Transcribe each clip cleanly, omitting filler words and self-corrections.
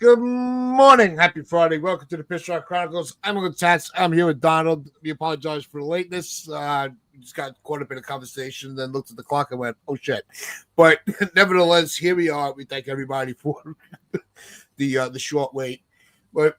Good morning. Happy Friday. Welcome to the Pitch Rock Chronicles. I'm Uncle Tats. I'm here with Donald. We apologize for the lateness. We just got caught up in a conversation, then looked at the clock and went, oh, shit. But nevertheless, here we are. We thank everybody for the short wait. But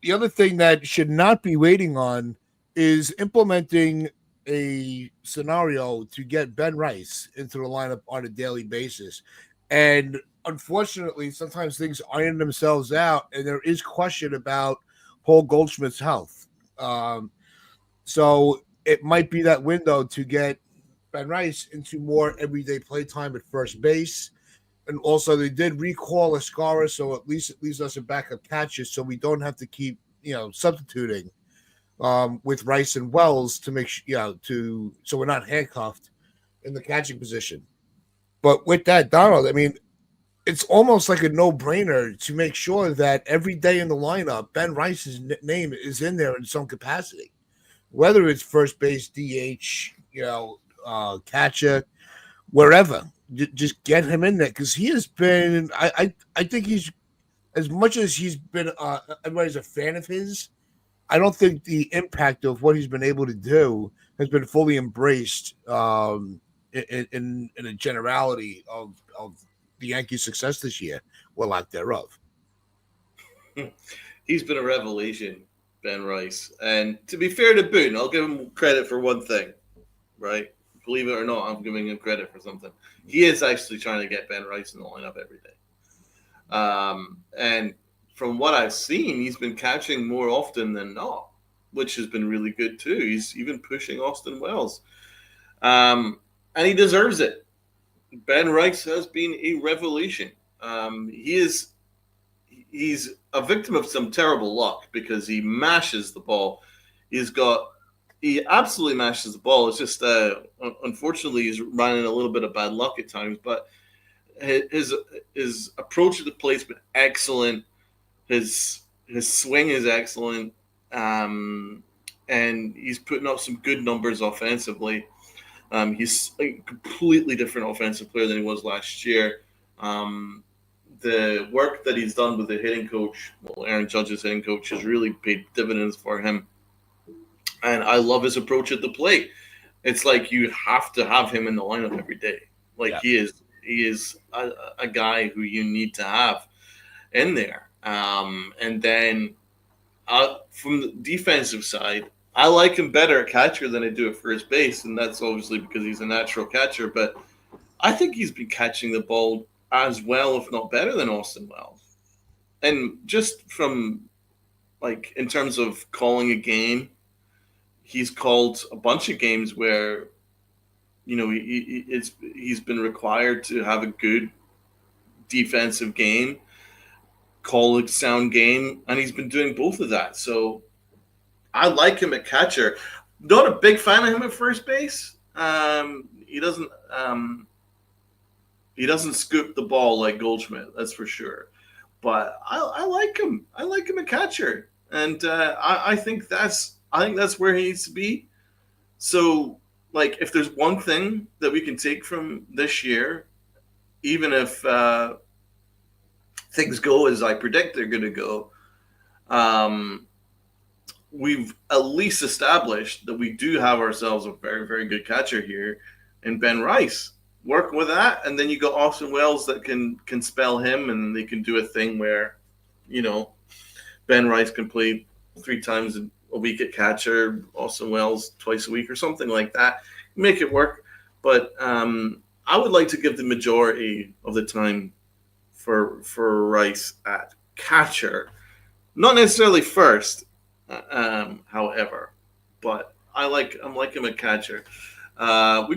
the other thing that should not be waiting on is implementing a scenario to get Ben Rice into the lineup on a daily basis. And unfortunately, sometimes things iron themselves out, and there is question about Paul Goldschmidt's health. So it might be that window to get Ben Rice into more everyday play time at first base. And also, they did recall Escara, so at least it leaves us a backup catcher, so we don't have to keep substituting with Rice and Wells to make so we're not handcuffed in the catching position. But with that, Donald, I mean, it's almost like a no-brainer to make sure that every day in the lineup, Ben Rice's name is in there in some capacity, whether it's first base, DH, catcher, wherever. Just get him in there because he has been. I think he's, as much as he's been. Everybody's a fan of his. I don't think the impact of what he's been able to do has been fully embraced in a generality of the Yankees' success this year, or lack thereof. He's been a revelation, Ben Rice. And to be fair to Boone, I'll give him credit for one thing, right? Believe it or not, I'm giving him credit for something. He is actually trying to get Ben Rice in the lineup every day. And from what I've seen, he's been catching more often than not, which has been really good too. He's even pushing Austin Wells. And he deserves it. Ben Rice has been a revelation. He's a victim of some terrible luck because he mashes the ball. He absolutely mashes the ball. It's just unfortunately he's running a little bit of bad luck at times. But his approach to the plate has been excellent. His swing is excellent, and he's putting up some good numbers offensively. He's a completely different offensive player than he was last year. The work that he's done with the hitting coach, Aaron Judge's hitting coach, has really paid dividends for him. And I love his approach at the plate. It's like you have to have him in the lineup every day. He is a guy who you need to have in there. And then from the defensive side, I like him better at catcher than I do at first base, and that's obviously because he's a natural catcher. But I think he's been catching the ball as well, if not better, than Austin Wells. And just from, in terms of calling a game, he's called a bunch of games where, he's been required to have a good defensive game, call a sound game, and he's been doing both of that. So I like him at catcher. Not a big fan of him at first base. He doesn't scoop the ball like Goldschmidt, that's for sure. But I like him. I like him at catcher, and I think that's where he needs to be. So, if there's one thing that we can take from this year, even if things go as I predict they're going to go, we've at least established that we do have ourselves a very, very good catcher here in Ben Rice. Work with that, and then you got Austin Wells that can spell him, and they can do a thing where, Ben Rice can play 3 times a week at catcher, Austin Wells twice a week or something like that. Make it work. But I would like to give the majority of the time for Rice at catcher. Not necessarily first, however, but I'm like him at catcher. We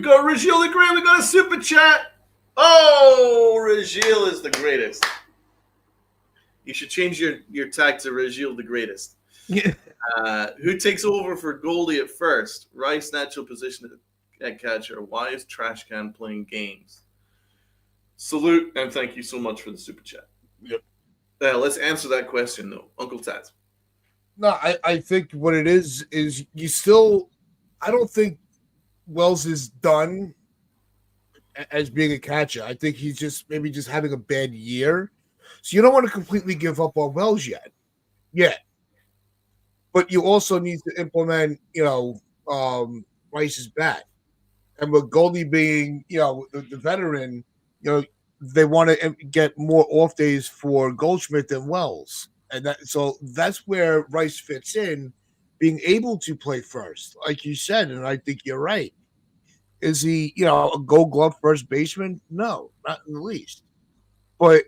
got Regil the Great. We got a super chat. Oh, Regil is the greatest. You should change your tag to Regil the Greatest. Who takes over for Goldie at first? Rice natural position at catcher. Why is Trash Can playing games? Salute and thank you so much for the super chat. Yep. Let's answer that question though, Uncle Tats. No, I think what it is you still. I don't think Wells is done as being a catcher. I think he's just maybe just having a bad year. So you don't want to completely give up on Wells yet. Yeah. But you also need to implement, Rice's bat. And with Goldie being, the veteran, they want to get more off days for Goldschmidt than Wells. And that's where Rice fits in, being able to play first, like you said, and I think you're right. Is he, a gold glove first baseman? No, not in the least. But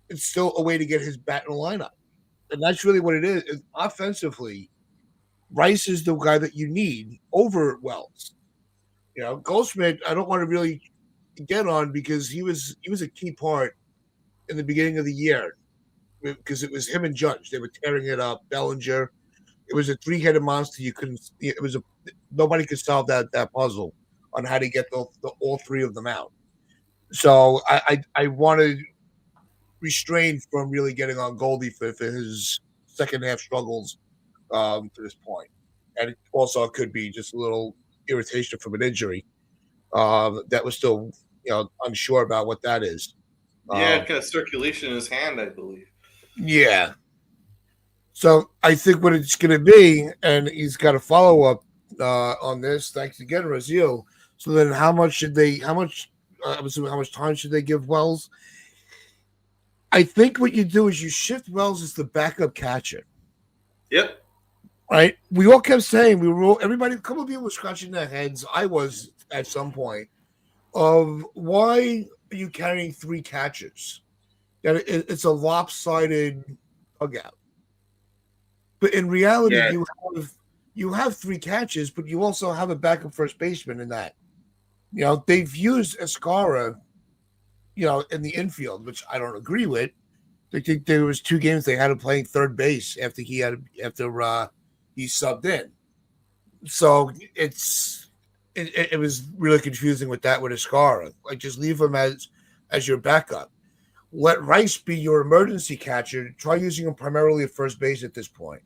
it's still a way to get his bat in the lineup. And that's really what it is. Offensively, Rice is the guy that you need over Wells. Goldschmidt, I don't want to really get on because he was a key part in the beginning of the year because it was him and Judge. They were tearing it up. Bellinger. It was a three-headed monster. You couldn't. It was nobody could solve that puzzle on how to get all three of them out. So I wanted restrained from really getting on Goldie for his second half struggles to this point, and it also could be just a little irritation from an injury that was still unsure about what that is. Yeah, kind of circulation in his hand, I believe. Yeah. So I think what it's going to be, and he's got a follow up on this. Thanks again, Raziel. So then, how much should they? I'm assuming how much time should they give Wells? I think what you do is you shift Wells as the backup catcher. Yep. Right. We all kept saying everybody. A couple of people were scratching their heads. I was at some point of why are you carrying three catchers? That it's a lopsided dugout. But in reality, you have three catches, but you also have a backup first baseman in that. They've used Escara, in the infield, which I don't agree with. I think there was 2 games they had him playing third base after he subbed in. So it was really confusing with Escara. Like, just leave him as your backup. Let Rice be your emergency catcher. Try using him primarily at first base at this point,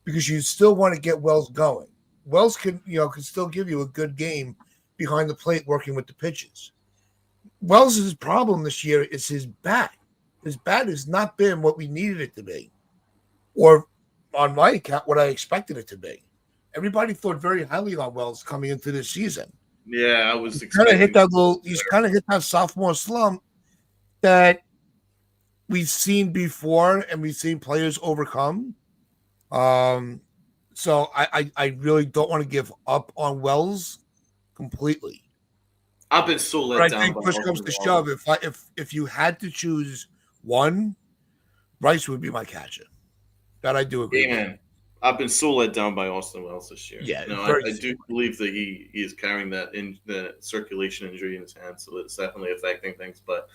because you still want to get Wells going. Wells can still give you a good game behind the plate working with the pitches. Wells' problem this year is his bat. His bat has not been what we needed it to be, or on my account, what I expected it to be. Everybody thought very highly on Wells coming into this season. Yeah, I was He's kind of hit that sophomore slump that we've seen before and we've seen players overcome. So I really don't want to give up on Wells completely. I've been so let down. I think push comes to shove. If you had to choose one, Rice would be my catcher. That I do agree. Yeah, man. I've been so let down by Austin Wells this year. Yeah, I do believe that he is carrying that in the circulation injury in his hand, so it's definitely affecting things. But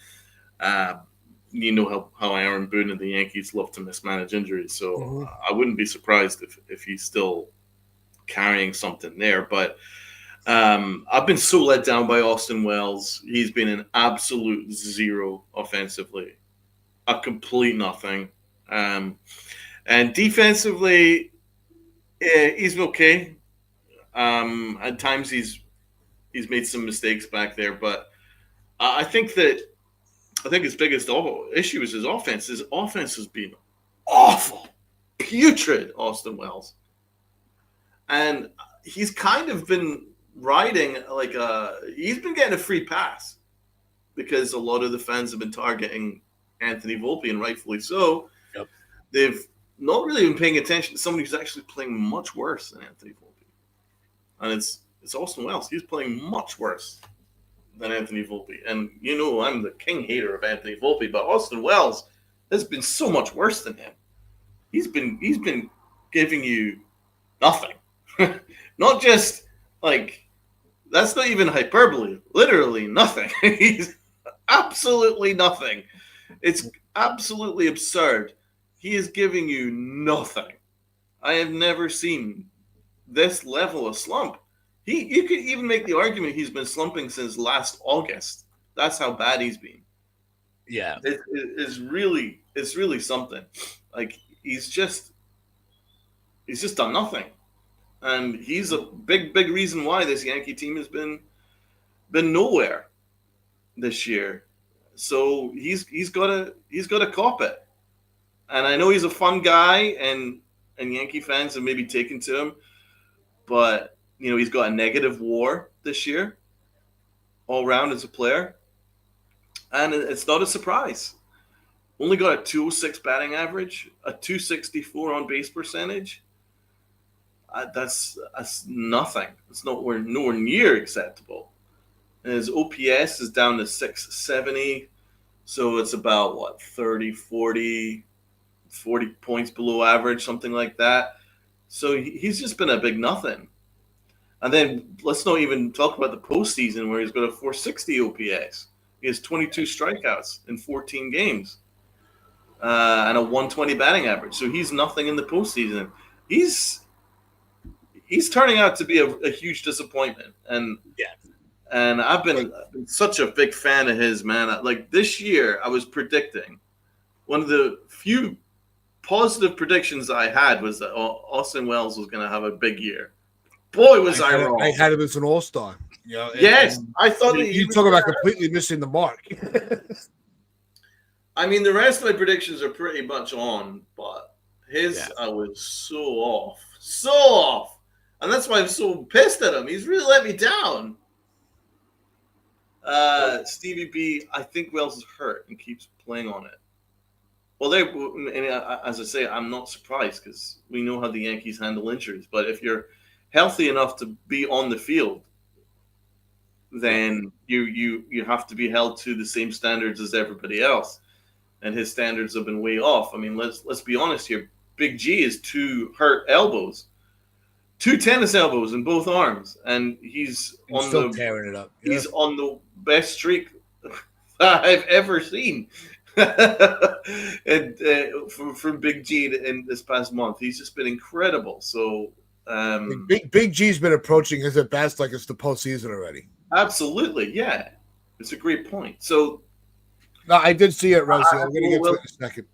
you know how Aaron Boone and the Yankees love to mismanage injuries, so I wouldn't be surprised if he's still carrying something there. But I've been so let down by Austin Wells. He's been an absolute zero offensively, a complete nothing. And defensively, he's been okay. At times he's made some mistakes back there, but I think his biggest issue is his offense. His offense has been awful, putrid, Austin Wells. And he's kind of been riding he's been getting a free pass because a lot of the fans have been targeting Anthony Volpe, and rightfully so. Yep. They've not really been paying attention to somebody who's actually playing much worse than Anthony Volpe. And it's Austin Wells. He's playing much worse than Anthony Volpe. And I'm the king hater of Anthony Volpe, but Austin Wells has been so much worse than him. He's been giving you nothing. Not just that's not even hyperbole. Literally nothing. He's absolutely nothing. It's absolutely absurd. He is giving you nothing. I have never seen this level of slump. You could even make the argument he's been slumping since last August. That's how bad he's been. Yeah, it's really something. He's just done nothing, and he's a big reason why this Yankee team has been nowhere this year. So he's got to cop it. And I know he's a fun guy, and Yankee fans have maybe taken to him, but he's got a negative WAR this year, all round as a player, and it's not a surprise. Only got a 206 batting average, a 264 on base percentage. That's nothing. It's nowhere near acceptable. And his OPS is down to 670, so it's about 30, 40 points below average, something like that. So he's just been a big nothing. And then let's not even talk about the postseason where he's got a 460 OPS. He has 22 strikeouts in 14 games and a 120 batting average. So he's nothing in the postseason. He's turning out to be a huge disappointment. And I've been such a big fan of his, man. Like this year, I was predicting one of the few positive predictions I had was that Austin Wells was going to have a big year. Boy, was I wrong. I had him as an all-star. Yes, I thought that you talk about completely missing the mark. I mean, the rest of my predictions are pretty much on, but I was so off. And that's why I'm so pissed at him. He's really let me down. Stevie B, I think Wells is hurt and keeps playing on it. Well, as I say, I'm not surprised because we know how the Yankees handle injuries. But if you're healthy enough to be on the field, then you have to be held to the same standards as everybody else. And his standards have been way off. I mean, let's be honest here. Big G is 2 hurt elbows, 2 tennis elbows in both arms, and he's still tearing it up. Yeah. He's on the best streak I've ever seen. And from Big G in this past month, he's just been incredible. So Big G's been approaching his at bats like it's the postseason already. Absolutely, yeah, it's a great point. So no, I did see it, Rosie. I'm going to get to it in a second.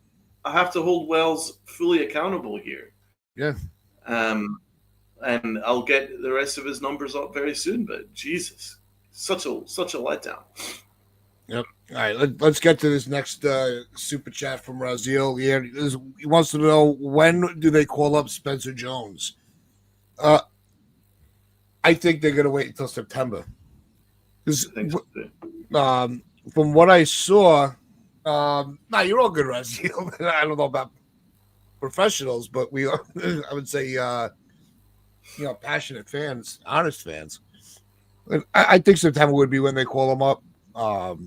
I have to hold Wells fully accountable here. Yeah. And I'll get the rest of his numbers up very soon. But Jesus, such a letdown. Yep. All right, let's get to this next super chat from Raziel here. He wants to know, when do they call up Spencer Jones? I think they're going to wait until September. From what I saw, you're all good, Raziel. I don't know about professionals, but we are, I would say, passionate fans, honest fans. I think September would be when they call him up. But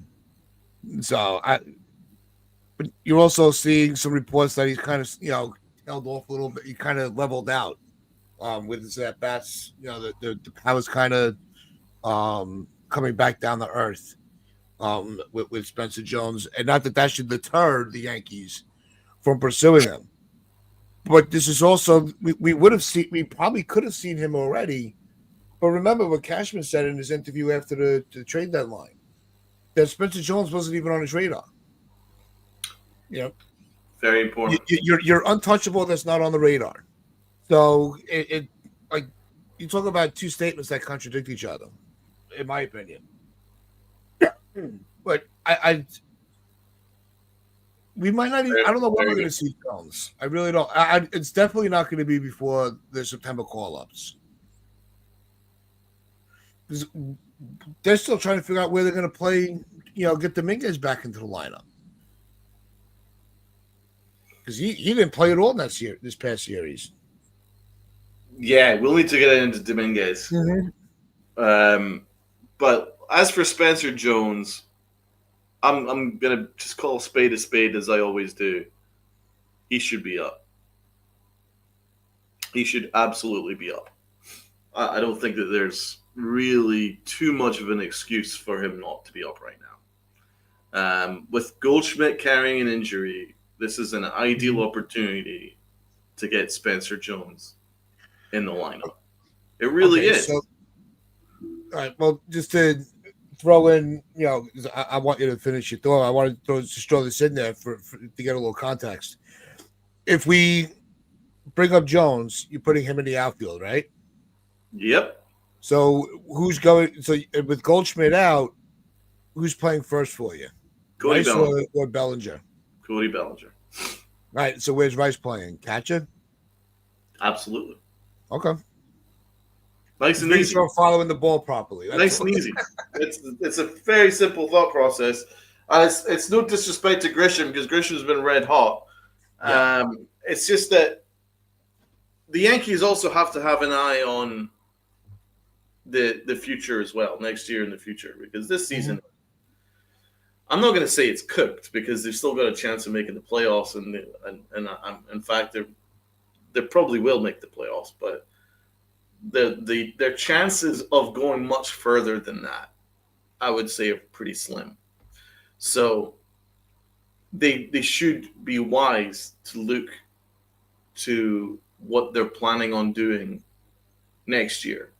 you're also seeing some reports that he's kind of, held off a little bit. He kind of leveled out with his at bats. The power's kind of coming back down to earth with Spencer Jones, and not that should deter the Yankees from pursuing him. But this is also we probably could have seen him already. But remember what Cashman said in his interview after the trade deadline, that Spencer Jones wasn't even on his radar. Very important. You're untouchable. That's not on the radar. So it like you talk about two statements that contradict each other, in my opinion. But we might not even. I don't know when we're going to see Jones. I really don't. It's definitely not going to be before the September call-ups. They're still trying to figure out where they're going to play. Get Dominguez back into the lineup, because he didn't play at all this past series. Yeah, we'll need to get into Dominguez. Mm-hmm. But as for Spencer Jones, I'm gonna just call a spade as I always do. He should be up. He should absolutely be up. I don't think that there's really too much of an excuse for him not to be up right now. With Goldschmidt carrying an injury, this is an ideal opportunity to get Spencer Jones in the lineup. It really is. So, all right. Well, just to throw in, I want you to finish your thought. I want to just throw this in there for to get a little context. If we bring up Jones, you're putting him in the outfield, right? Yep. So who's going? So with Goldschmidt out, who's playing first for you? Cody Rice Bellinger. or Bellinger? Cody Bellinger. All right. So where's Rice playing? Catcher? Absolutely. Okay. Nice and Make easy. sure I'm following the ball properly. Nice and easy. It's a very simple thought process. It's no disrespect to Grisham because Grisham's been red hot. Yeah. It's just that the Yankees also have to have an eye on the future as well, next year in the future, because this season, I'm not going to say it's cooked because they've still got a chance of making the playoffs, and in fact they probably will make the playoffs, but their chances of going much further than that, I would say, are pretty slim. So they should be wise to look to what they're planning on doing next year.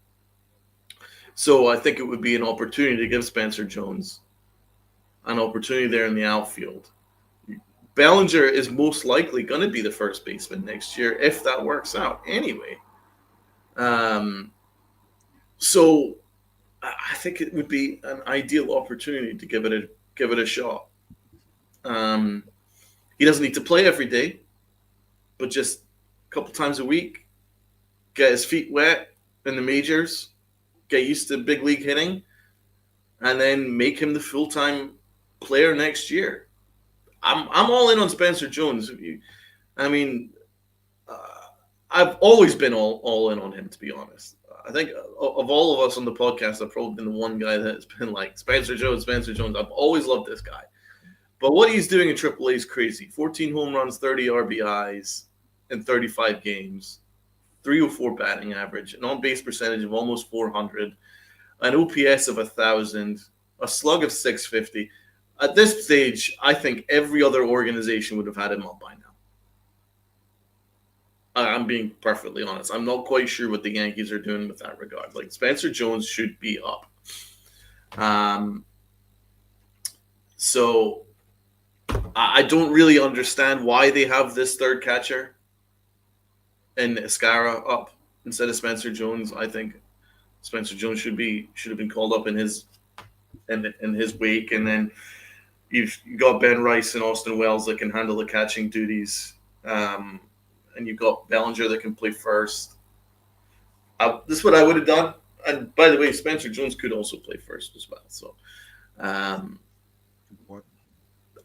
So I think it would be an opportunity to give Spencer Jones an opportunity there in the outfield. Bellinger is most likely going to be the first baseman next year if that works out anyway. So I think it would be an ideal opportunity to give it a shot. He doesn't need to play every day, but just a couple times a week, get his feet wet in the majors, get used to big league hitting, and then make him the full-time player next year. I'm all in on Spencer Jones. I've always been all in on him, to be honest. I think of all of us on the podcast, I've probably been the one guy that's been like, Spencer Jones. I've always loved this guy. But what he's doing in AAA is crazy. 14 home runs, 30 RBIs in 35 games, 304 batting average, an on-base percentage of almost 400, an OPS of 1,000, a slug of 650. At this stage, I think every other organization would have had him up by now. I'm being perfectly honest. I'm not quite sure what the Yankees are doing with that regard. Like, Spencer Jones should be up. So I don't really understand why they have this third catcher and Escara up instead of Spencer Jones. I think Spencer Jones should have been called up in his wake, and then you've got Ben Rice and Austin Wells that can handle the catching duties. And you've got Bellinger that can play first. This is what I would have done. And by the way, Spencer Jones could also play first as well. So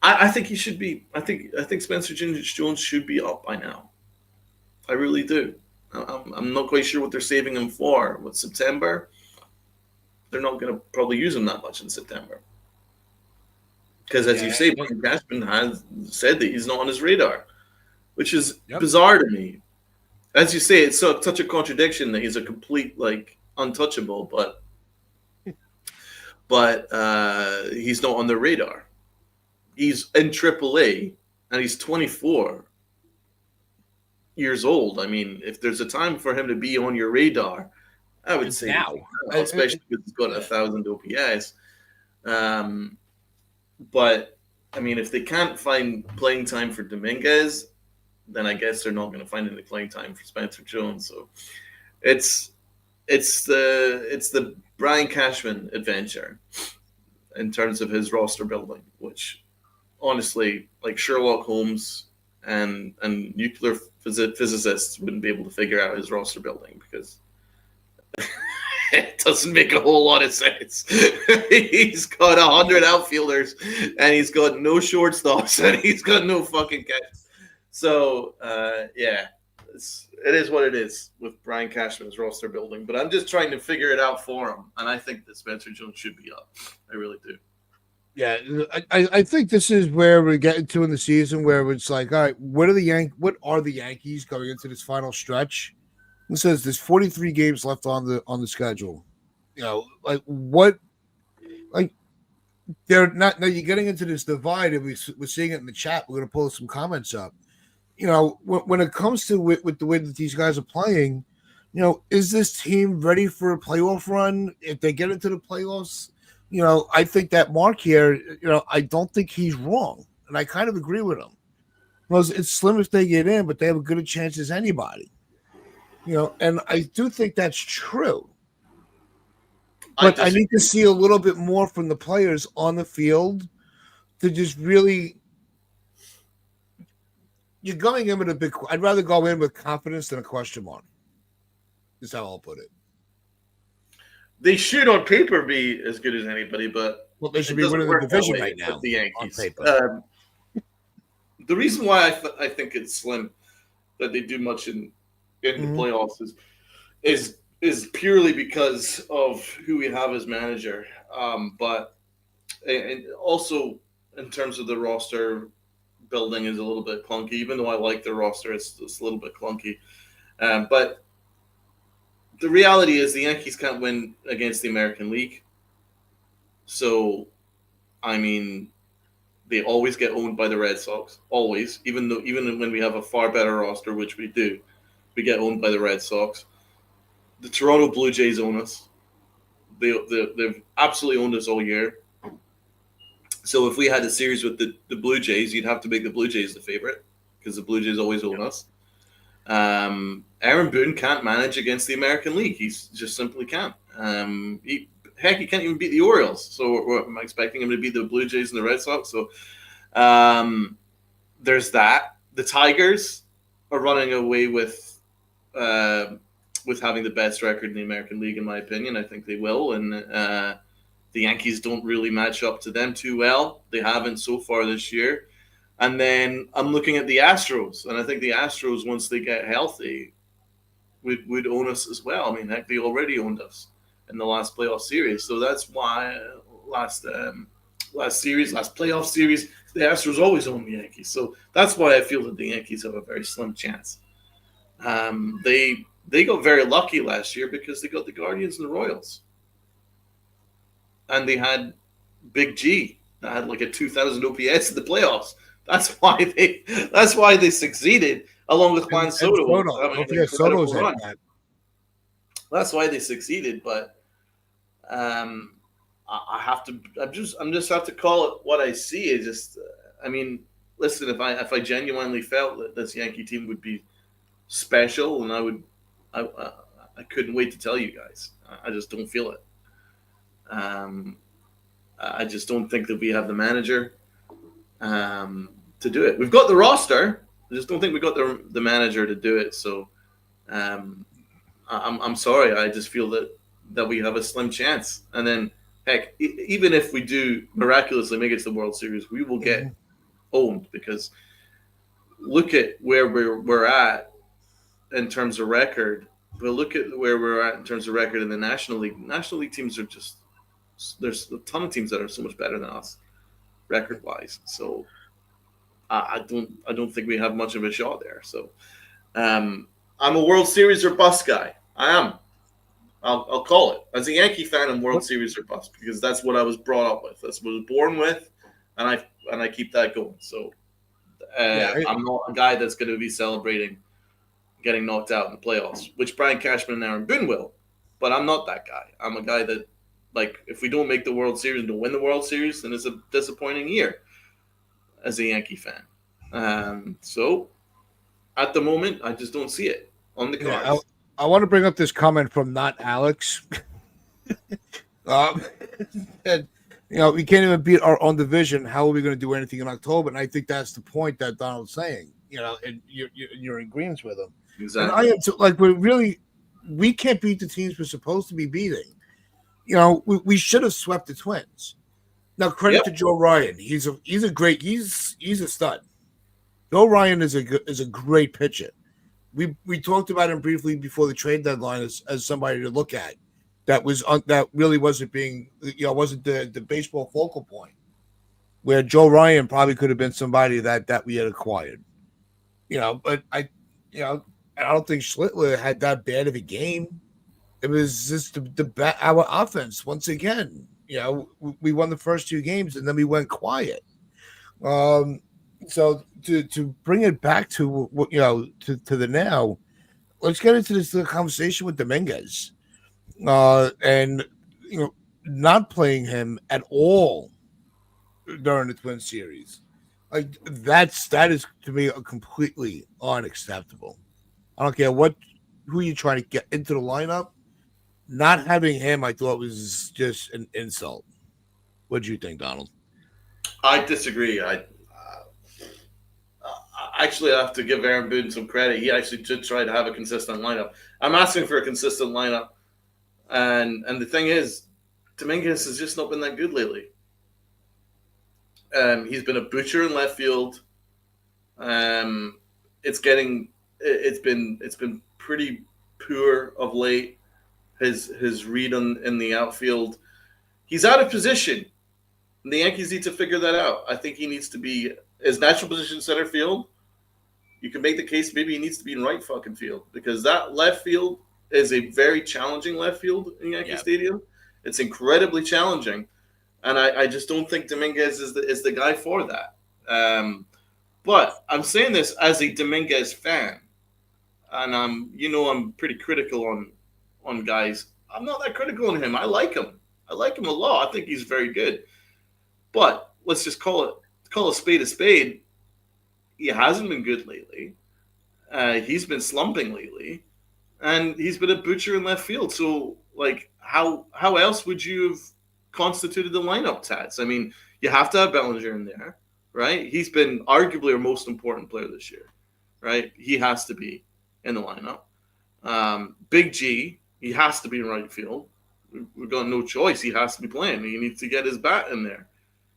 I think he should be. I think Spencer Jones should be up by now. I really do. I'm not quite sure what they're saving him for. With September, they're not going to probably use him that much in September. Because as you say, Brian Cashman has said that he's not on his radar, which is bizarre to me. As you say, it's such a contradiction that he's a complete, untouchable, but he's not on their radar. He's in AAA, and he's 24 years old. I mean, if there's a time for him to be on your radar, I would say now, especially because he's got 1,000 OPS. But, I mean, if they can't find playing time for Dominguez, then I guess they're not going to find any playing time for Spencer Jones. So it's the Brian Cashman adventure in terms of his roster building, which honestly, like Sherlock Holmes and nuclear physicists wouldn't be able to figure out his roster building because it doesn't make a whole lot of sense. He's got 100 outfielders and he's got no shortstops and he's got no fucking catch. So, it is what it is with Brian Cashman's roster building. But I'm just trying to figure it out for him. And I think that Spencer Jones should be up. I really do. Yeah, I think this is where we're getting to in the season where it's like, all right, what are the Yankees going into this final stretch? It says there's 43 games left on the schedule. You know, they're not. Now you're getting into this divide, and we're seeing it in the chat. We're going to pull some comments up. You know, when it comes to with the way that these guys are playing, you know, is this team ready for a playoff run? If they get into the playoffs, you know, I think that Mark here, you know, I don't think he's wrong, and I kind of agree with him. Because it's slim if they get in, but they have a good a chance as anybody. You know, and I do think that's true. But I need to see a little bit more from the players on the field to just really. You're going in with a big. I'd rather go in with confidence than a question mark. Is how I'll put it. They should on paper be as good as anybody, but well, they should be winning the division right now. The Yankees. The reason why I think it's slim that they do much in the playoffs is purely because of who we have as manager, but and also in terms of the roster building is a little bit clunky. Even though I like the roster, it's a little bit clunky. But the reality is the Yankees can't win against the American League. So, I mean, they always get owned by the Red Sox. Always, even when we have a far better roster, which we do, we get owned by the Red Sox. The Toronto Blue Jays own us. They've absolutely owned us all year. So if we had a series with the Blue Jays, you'd have to make the Blue Jays the favorite because the Blue Jays always own us. Aaron Boone can't manage against the American League. He just simply can't. He can't even beat the Orioles. So I'm expecting him to beat the Blue Jays and the Red Sox. So there's that. The Tigers are running away with having the best record in the American League, in my opinion. I think they will. And the Yankees don't really match up to them too well. They haven't so far this year. And then I'm looking at the Astros, and I think the Astros, once they get healthy, would own us as well. I mean, heck, they already owned us in the last playoff series. So that's why last playoff series, the Astros always own the Yankees. So that's why I feel that the Yankees have a very slim chance. They got very lucky last year because they got the Guardians and the Royals. And they had Big G that had like a 2,000 OPS in the playoffs. That's why they succeeded, along with Juan Soto. Soto's at that. That's why they succeeded. But I have to. I'm just have to call it what I see. It's just. I mean, listen. If I genuinely felt that this Yankee team would be special, and I couldn't wait to tell you guys. I just don't feel it. I just don't think that we have the manager to do it. We've got the roster. I just don't think we got the manager to do it. So I'm sorry. I just feel that we have a slim chance. And then, heck, even if we do miraculously make it to the World Series, we will get owned because look at where we're at in terms of record. But look at where we're at in terms of record in the National League. National League teams are just – there's a ton of teams that are so much better than us record-wise. So I don't think we have much of a shot there. So I'm a World Series or bust guy. I am. I'll call it. As a Yankee fan, I'm World Series or bust because that's what I was brought up with. That's what I was born with, and I keep that going. So I'm not a guy that's going to be celebrating getting knocked out in the playoffs, which Brian Cashman and Aaron Boone will. But I'm not that guy. I'm a guy that, like, if we don't make the World Series and don't win the World Series, then it's a disappointing year as a Yankee fan. So at the moment, I just don't see it on the cards. Yeah, I want to bring up this comment from not Alex. And, we can't even beat our own division. How are we going to do anything in October? And I think that's the point that Donald's saying. And you're in agreement with him. Exactly. And I am too, we can't beat the teams we're supposed to be beating. We should have swept the Twins. Now, credit to Joe Ryan. He's a stud. Joe Ryan is a great pitcher. We talked about him briefly before the trade deadline as somebody to look at. That really wasn't being wasn't the baseball focal point. Where Joe Ryan probably could have been somebody that we had acquired. But I don't think Schlittler had that bad of a game. It was just our offense once again. We won the first two games and then we went quiet. So to bring it back to to the now, let's get into this conversation with Dominguez, and not playing him at all during the Twin series. Like that is to me completely unacceptable. I don't care who you're trying to get into the lineup. Not having him, I thought was just an insult. What do you think, Donald? I disagree. Actually, I have to give Aaron Boone some credit. He actually did try to have a consistent lineup. I'm asking for a consistent lineup, and the thing is, Dominguez has just not been that good lately. He's been a butcher in left field. Um, it's been pretty poor of late. His read in the outfield, he's out of position. And the Yankees need to figure that out. I think he needs to be his natural position center field. You can make the case maybe he needs to be in right fucking field because that left field is a very challenging left field in Yankee Stadium. It's incredibly challenging, and I just don't think Dominguez is the guy for that. But I'm saying this as a Dominguez fan, and I'm pretty critical on guys. I'm not that critical on him. I like him. I like him a lot. I think he's very good. But let's just call a spade a spade. He hasn't been good lately. He's been slumping lately, and he's been a butcher in left field. So, like, how else would you have constituted the lineup, Tats? I mean, you have to have Bellinger in there, right? He's been arguably our most important player this year, right? He has to be in the lineup. Big G, he has to be in right field. We've got no choice. He has to be playing. He needs to get his bat in there.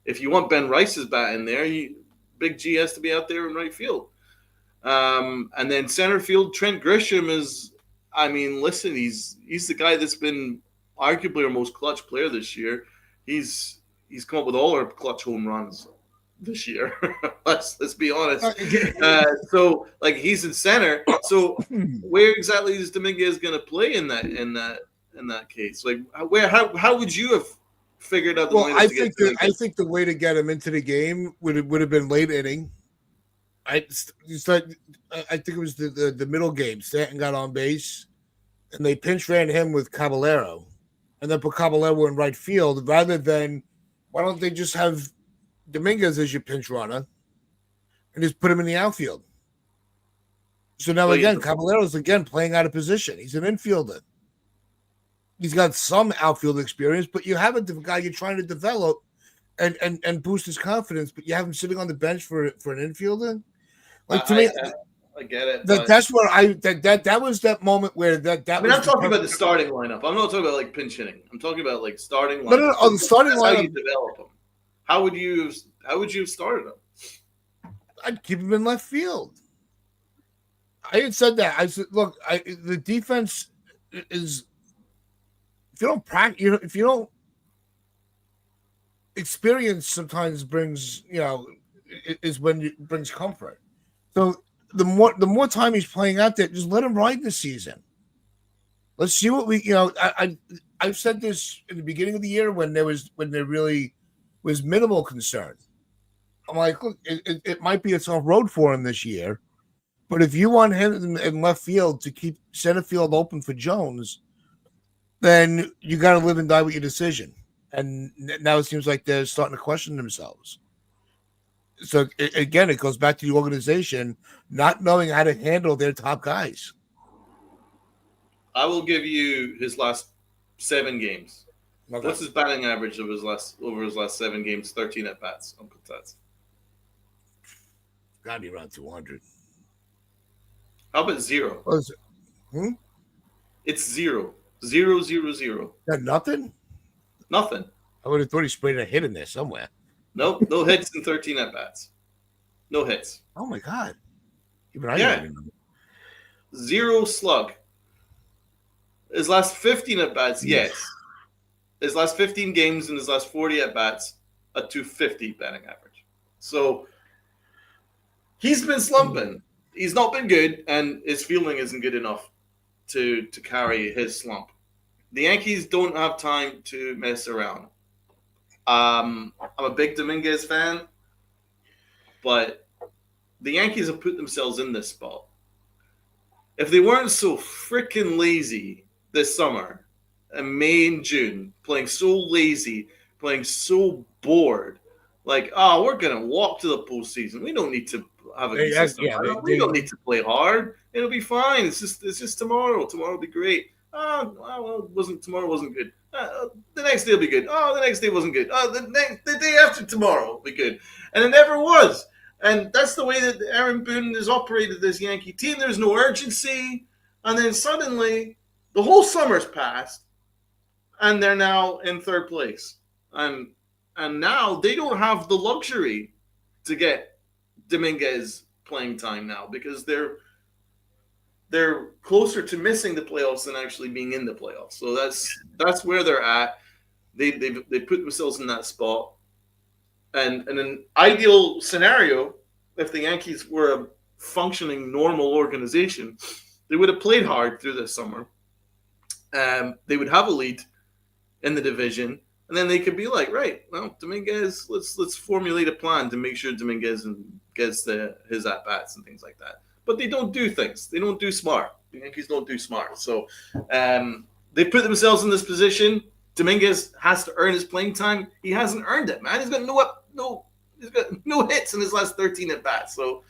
If you want Ben Rice's bat in there, Big G has to be out there in right field. And then center field, Trent Grisham is, listen, he's the guy that's been arguably our most clutch player this year. He's come up with all our clutch home runs this year. let's be honest. So like he's in center. So where exactly is Dominguez going to play in that case? Like how would you have figured out the lineup? I think the way to get him into the game would have been late inning. I think it was the middle game. Stanton got on base, and they pinch ran him with Caballero, and then put Caballero in right field rather than why don't they just have Dominguez as your pinch runner and just put him in the outfield? So now Caballero's again playing out of position. He's an infielder. He's got some outfield experience, but you have a guy you're trying to develop and boost his confidence, but you have him sitting on the bench for an infielder. Like to me, I get it. That's where that was that moment where that. I'm talking about the starting lineup. I'm not talking about like pinch hitting. I'm talking about like starting lineup. No. The starting lineup. How you develop them. How would you have started him? I'd keep him in left field. I had said that. I said, look, the defense is. If you don't practice, if you don't experience, sometimes brings is when it brings comfort. So the more time he's playing out there, just let him ride the season. Let's see what we I've said this in the beginning of the year when there really was minimal concern. I'm like, look, it might be a tough road for him this year, but if you want him in left field to keep center field open for Jones, then you got to live and die with your decision. And now it seems like they're starting to question themselves. So again, it goes back to the organization not knowing how to handle their top guys. I will give you his last 7 games. Okay. What's his batting average over his last 7 games? 13 at bats. I'll put that. Got to be around 200. How about 0? What is it? It's 0. 0, 0, 0. Got nothing? Nothing. I would have thought he sprayed a hit in there somewhere. Nope, no hits in 13 at bats. No hits. Oh my God. Even I don't remember. 0 slug. His last 15 at bats, yes. His last 15 games and his last 40 at bats, a 250 batting average. So he's been slumping. He's not been good, and his fielding isn't good enough to carry his slump. The Yankees don't have time to mess around. I'm a big Dominguez fan, but the Yankees have put themselves in this spot. If they weren't so freaking lazy this summer, in May and June, playing so lazy, playing so bored, like, we're going to walk to the postseason. We don't need to have a consistent we don't need to play hard. It'll be fine. It's just tomorrow. Tomorrow will be great. Oh, well, tomorrow wasn't good. The next day will be good. Oh, the next day wasn't good. Oh, the day after tomorrow will be good. And it never was. And that's the way that Aaron Boone has operated this Yankee team. There's no urgency. And then suddenly, the whole summer's passed, and they're now in third place. And now they don't have the luxury to get Dominguez playing time now because they're closer to missing the playoffs than actually being in the playoffs. So that's where they're at. They put themselves in that spot. And in an ideal scenario, if the Yankees were a functioning normal organization, they would have played hard through this summer. They would have a lead in the division, and then they could be like, right, well, Dominguez, let's formulate a plan to make sure Dominguez gets his at bats and things like that. But they don't do things. They don't do smart. The Yankees don't do smart. So they put themselves in this position. Dominguez has to earn his playing time. He hasn't earned it, man. He's got no hits in his last 13 at bats. So,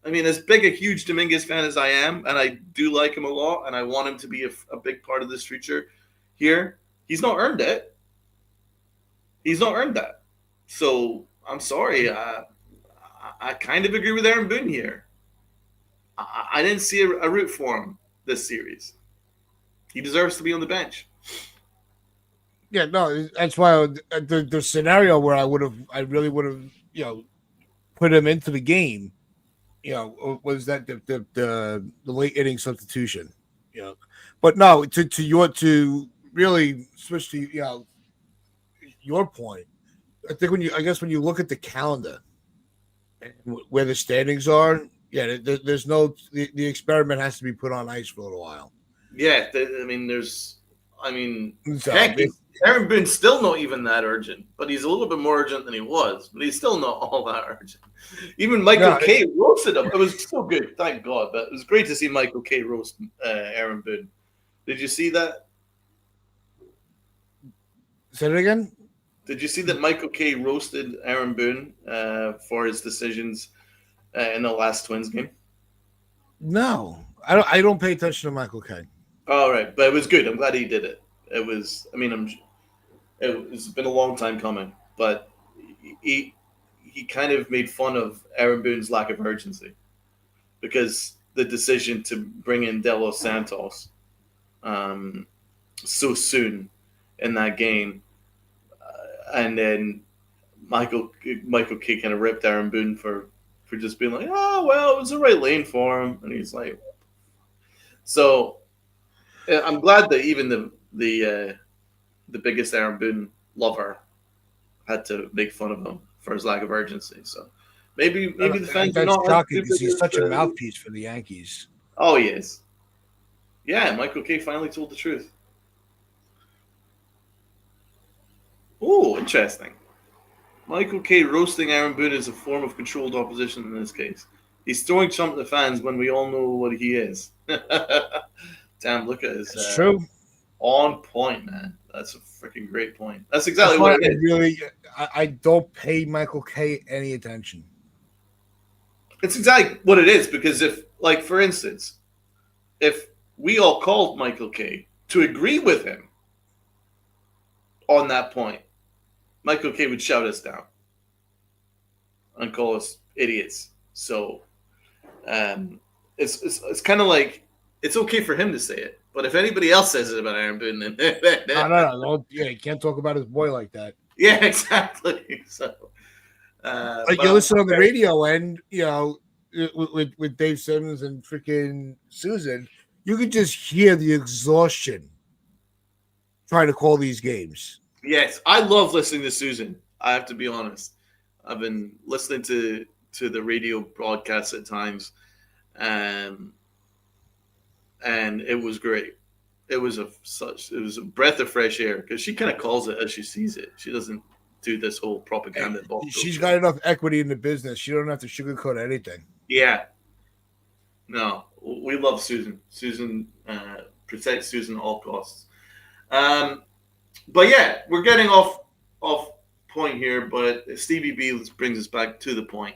I mean, as big a huge Dominguez fan as I am, and I do like him a lot, and I want him to be a big part of this future here, he's not earned it. He's not earned that. So I'm sorry. I kind of agree with Aaron Boone here. I didn't see a route for him this series. He deserves to be on the bench. Yeah, no, that's why the scenario where I really would have, put him into the game, was that the late inning substitution, But no, to really switch to your point, I think when you look at the calendar and where the standings are, there's the experiment has to be put on ice for a little while. Yeah, heck, Aaron Boone's still not even that urgent, but he's a little bit more urgent than he was, but he's still not all that urgent. Even Michael Kay roasted him. It was so good, thank God. But it was great to see Michael Kay roast Aaron Boone. Did you see that? Say it again? Did you see that Michael Kay roasted Aaron Boone for his decisions in the last Twins game? No, I don't pay attention to Michael Kay. All right, but it was good. I'm glad he did it. It's been a long time coming, but he kind of made fun of Aaron Boone's lack of urgency because the decision to bring in De Los Santos so soon in that game, and then Michael Kay kind of ripped Aaron Boone for just being like, oh well, it was the right lane for him, and he's like, so I'm glad that even the biggest Aaron Boone lover had to make fun of him for his lack of urgency. So maybe the fans are not shocking because he's such a mouthpiece for the Yankees. Oh, he is. Yeah, Michael Kay finally told the truth. Oh, interesting. Michael Kay roasting Aaron Boone is a form of controlled opposition in this case. He's throwing chump at the fans when we all know what he is. Damn, look at his. It's true. On point, man. That's a freaking great point. That's exactly what it is. I don't pay Michael Kay any attention. It's exactly what it is because for instance, if we all called Michael Kay to agree with him on that point, Michael Kay would shout us down and call us idiots. So it's kind of like it's okay for him to say it, but if anybody else says it about Aaron Boone, then no, you can't talk about his boy like that. Yeah, exactly. So, you listen on the radio, and with Dave Simmons and freaking Susan, you could just hear the exhaustion trying to call these games. Yes, I love listening to Susan. I have to be honest. I've been listening to the radio broadcasts at times, and it was great. It was a breath of fresh air because she kind of calls it as she sees it. She doesn't do this whole propaganda. She's got enough equity in the business. She don't have to sugarcoat anything. Yeah. No, we love Susan. Susan protects Susan at all costs. But yeah, we're getting off point here. But Stevie B brings us back to the point.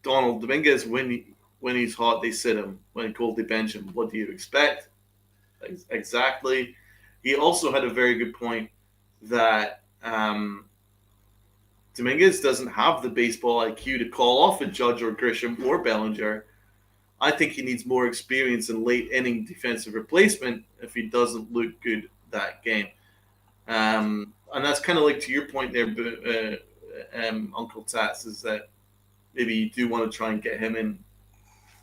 Dominguez, when he's hot, they sit him. When cold, they bench him. What do you expect? Exactly. He also had a very good point that Dominguez doesn't have the baseball IQ to call off a Judge or Grisham or Bellinger. I think he needs more experience in late inning defensive replacement if he doesn't look good that game. And that's kind of like to your point there, Uncle Tats, is that maybe you do want to try and get him in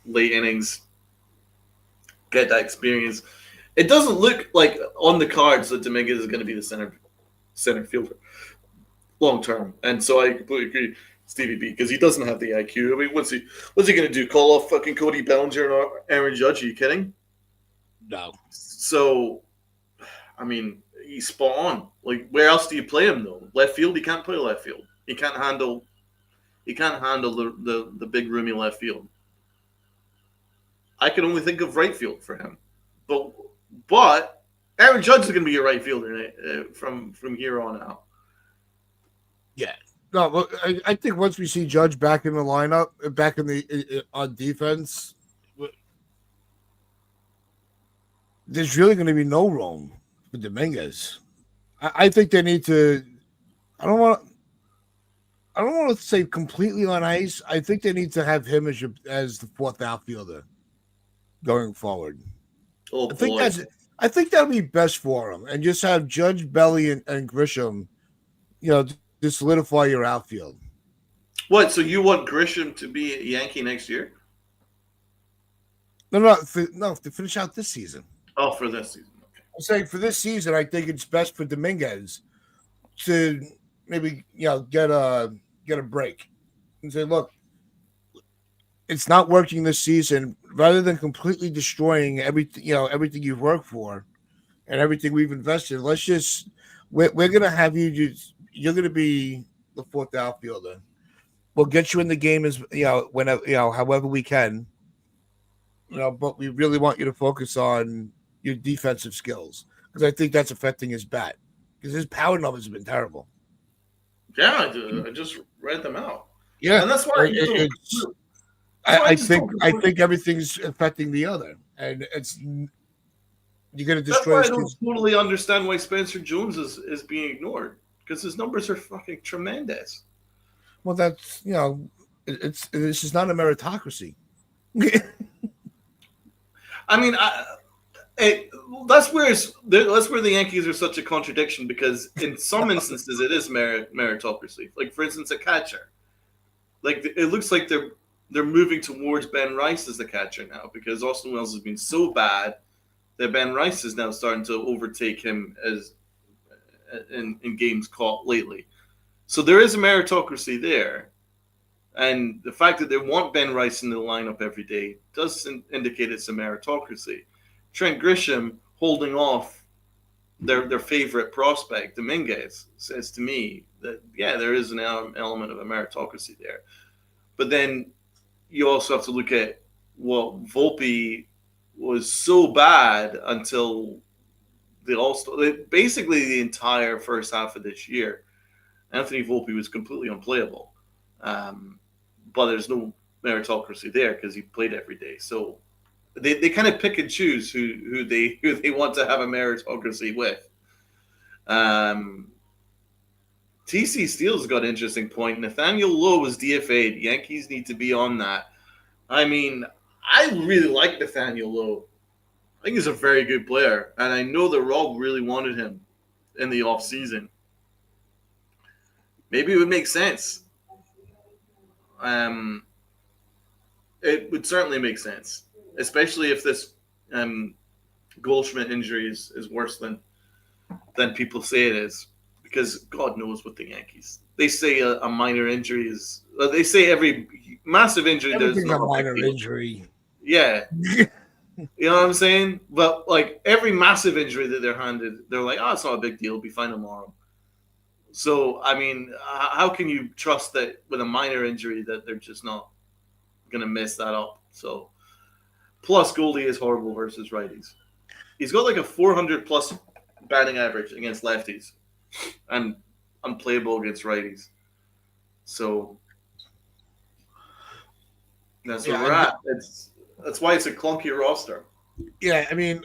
late innings, get that experience. It doesn't look like on the cards that Dominguez is going to be the center fielder long term, and so I completely agree, Stevie B, because he doesn't have the IQ. I mean, what's he going to do? Call off fucking Cody Bellinger and Aaron Judge? Are you kidding? No. So, I mean, he's spot on. Like, where else do you play him though? Left field? He can't play left field. He can't handle. He can't handle the big roomy left field. I can only think of right field for him, but Aaron Judge is going to be a right fielder from here on out. Yeah. No, well, I think once we see Judge back in the lineup, back in the on defense, there's really going to be no room for Dominguez. I think they need to. I don't want. I don't want to say completely on ice. I think they need to have him as the fourth outfielder going forward. Oh I think boy! I think that'll be best for him, and just have Judge, Belly, and Grisham, to solidify your outfield. What? So you want Grisham to be a Yankee next year? No, to finish out this season. Oh, for this season. Okay. I'm saying for this season, I think it's best for Dominguez to maybe get a break and say, look, it's not working this season. Rather than completely destroying everything you've worked for and everything we've invested, let's just we're gonna have you're gonna be the fourth outfielder. We'll get you in the game as whenever however we can. But we really want you to focus on your defensive skills because I think that's affecting his bat because his power numbers have been terrible. Yeah, I just read them out. Yeah, and that's why I think everything's affecting the other, and you're going to destroy. That's why I don't totally understand why Spencer Jones is being ignored because his numbers are fucking tremendous. Well, that's this is not a meritocracy. I mean, that's where the Yankees are such a contradiction because in some instances it is meritocracy. Like for instance, a catcher. Like it looks like they're moving towards Ben Rice as the catcher now because Austin Wells has been so bad that Ben Rice is now starting to overtake him as in games caught lately. So there is a meritocracy there. And the fact that they want Ben Rice in the lineup every day does indicate it's a meritocracy. Trent Grisham holding off their favorite prospect, Dominguez, says to me that, yeah, there is an element of a meritocracy there. But then you also have to look at what Volpe was so bad until the All-Star, basically the entire first half of this year. Anthony Volpe was completely unplayable. But there's no meritocracy there because he played every day. So they kind of pick and choose who they want to have a meritocracy with. TC Steele's got an interesting point. Nathaniel Lowe was DFA'd. Yankees need to be on that. I mean, I really like Nathaniel Lowe. I think he's a very good player, and I know that Rob really wanted him in the offseason. Maybe it would make sense. It would certainly make sense, especially if this Goldschmidt injury is worse than people say it is, because God knows what the Yankees. They say a minor injury is. They say every massive injury is a minor injury. Yeah, you know what I'm saying. But like every massive injury that they're handed, they're like, "Oh, it's not a big deal. It'll be fine tomorrow." So, I mean, how can you trust that with a minor injury that they're just not going to mess that up? So, plus Goldie is horrible versus righties. He's got like a 400-plus batting average against lefties and unplayable against righties. So, that's where we're at. That's why it's a clunky roster. Yeah, I mean,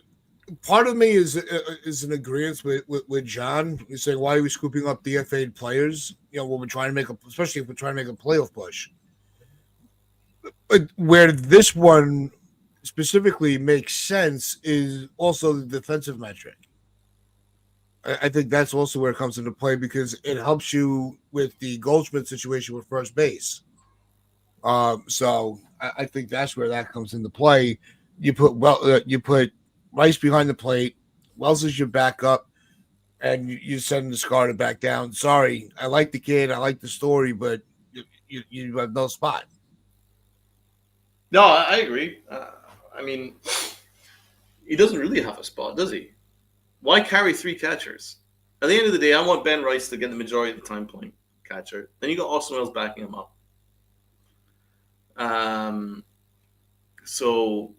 part of me is in agreement with John. He's saying, why are we scooping up DFA players? When we're trying to especially if we're trying to make a playoff push. But where this one specifically makes sense is also the defensive metric. I think that's also where it comes into play because it helps you with the Goldschmidt situation with first base. So I think that's where that comes into play. You put Rice behind the plate. Wells is your backup, and you send the Scarter back down. Sorry, I like the kid, I like the story, but you have no spot. No, I agree. I mean, he doesn't really have a spot, does he? Why carry three catchers? At the end of the day, I want Ben Rice to get the majority of the time playing catcher. Then you got Austin Wells backing him up. So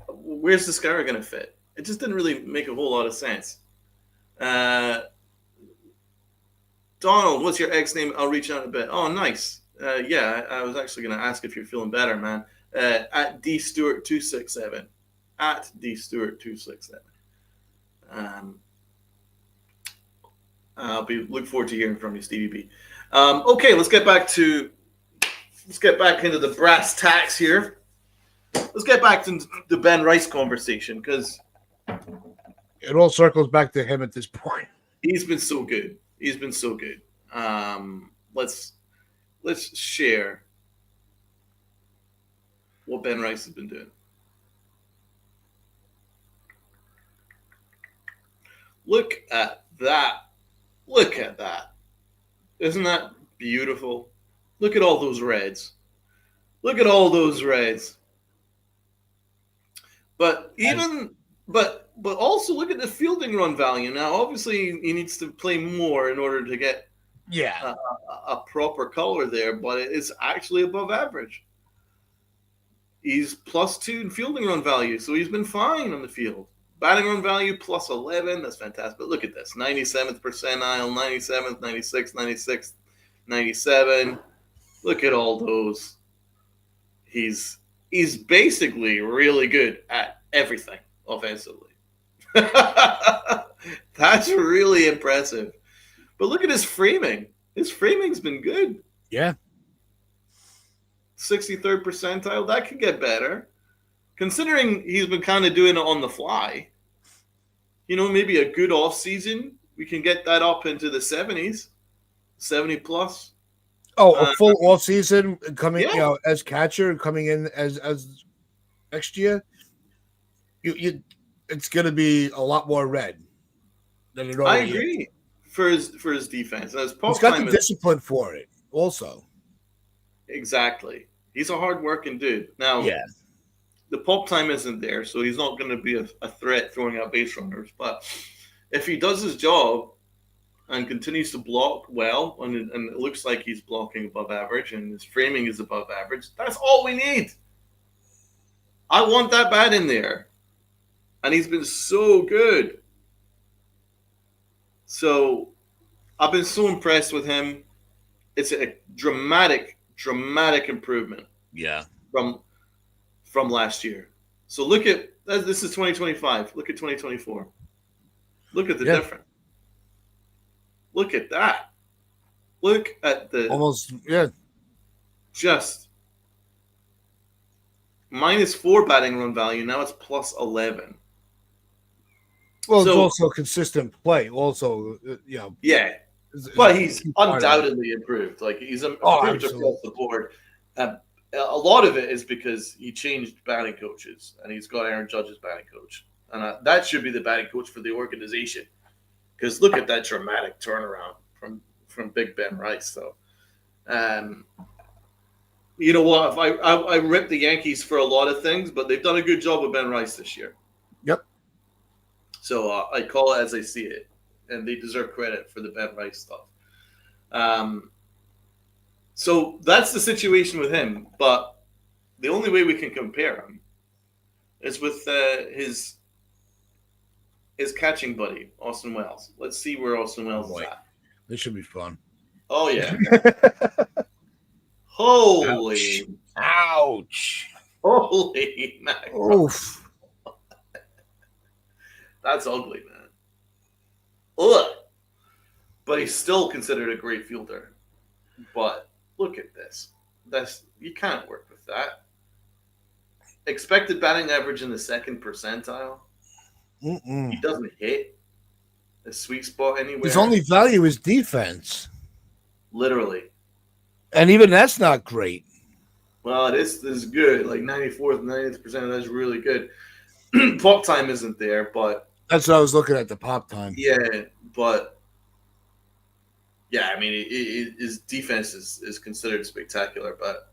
where's this guy going to fit? It just didn't really make a whole lot of sense. Donald, what's your ex name? I'll reach out a bit. Oh, nice. Yeah, I was actually going to ask if you're feeling better, man. At D Stewart 267. At D Stewart 267. I'll be looking forward to hearing from you, Stevie B. Okay, let's get back into the brass tacks here. Let's get back to the Ben Rice conversation because it all circles back to him at this point. He's been so good. Let's share what Ben Rice has been doing. Look at that. Isn't that beautiful? Look at all those reds. But also look at the fielding run value. Now, obviously, he needs to play more in order to get a proper color there, but it's actually above average. He's +2 in fielding run value, so he's been fine on the field. Batting run value +11. That's fantastic. But look at this. 97th percentile, 97th, 96th, 96th, 97. Look at all those. He's basically really good at everything offensively. That's really impressive. But look at his framing. His framing's been good. Yeah. 63rd percentile. That could get better. Considering he's been kind of doing it on the fly. Maybe a good off season, we can get that up into the 70s, 70 plus. Oh, a full off season coming, as catcher coming in as next year. It's going to be a lot more red than it already. I agree for his defense. He's got the discipline for it, also. Exactly. He's a hard-working dude. Now, the pop time isn't there, so he's not going to be a threat throwing out base runners. But if he does his job and continues to block well, and it looks like he's blocking above average, and his framing is above average, that's all we need. I want that bat in there. And he's been so good. So I've been so impressed with him. It's a dramatic improvement. Yeah. From last year. So look at this is 2025. Look at 2024. Look at the difference. Look at that. Look at the almost just -4 batting run value. Now it's +11. Well, it's also consistent play. Also, Yeah, but he's undoubtedly improved. Like he's improved across the board. A lot of it is because he changed batting coaches, and he's got Aaron Judge's batting coach, and that should be the batting coach for the organization. Because look at that dramatic turnaround from Big Ben Rice. So, you know what? I rip the Yankees for a lot of things, but they've done a good job with Ben Rice this year. Yep. So I call it as I see it, and they deserve credit for the Ben Rice stuff. So that's the situation with him. But the only way we can compare him is with his catching buddy, Austin Wells. Let's see where Austin Wells is at. This should be fun. Oh, yeah. Holy. Ouch. Holy mackerel. Oof. That's ugly, man. Ugh. But he's still considered a great fielder. But look at this. You can't work with that. Expected batting average in the second percentile. He doesn't hit a sweet spot anywhere. His only value is defense. Literally. And even that's not great. Well, this is good. Like 94th, 90th percent, that's really good. Pop time isn't there, but that's what I was looking at, the pop time. Yeah, but yeah, I mean, his defense is considered spectacular, but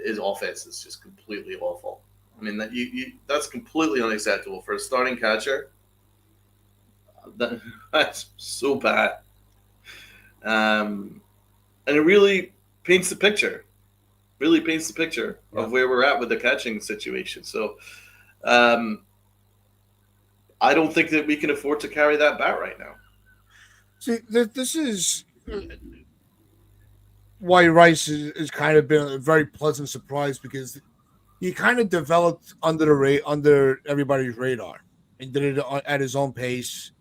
his offense is just completely awful. I mean, that's completely unacceptable for a starting catcher. That's so bad. And it really paints the picture. Really paints the picture of where we're at with the catching situation. So I don't think that we can afford to carry that bat right now. See, this is why Rice has kind of been a very pleasant surprise, because he kind of developed under everybody's radar and did it at his own pace,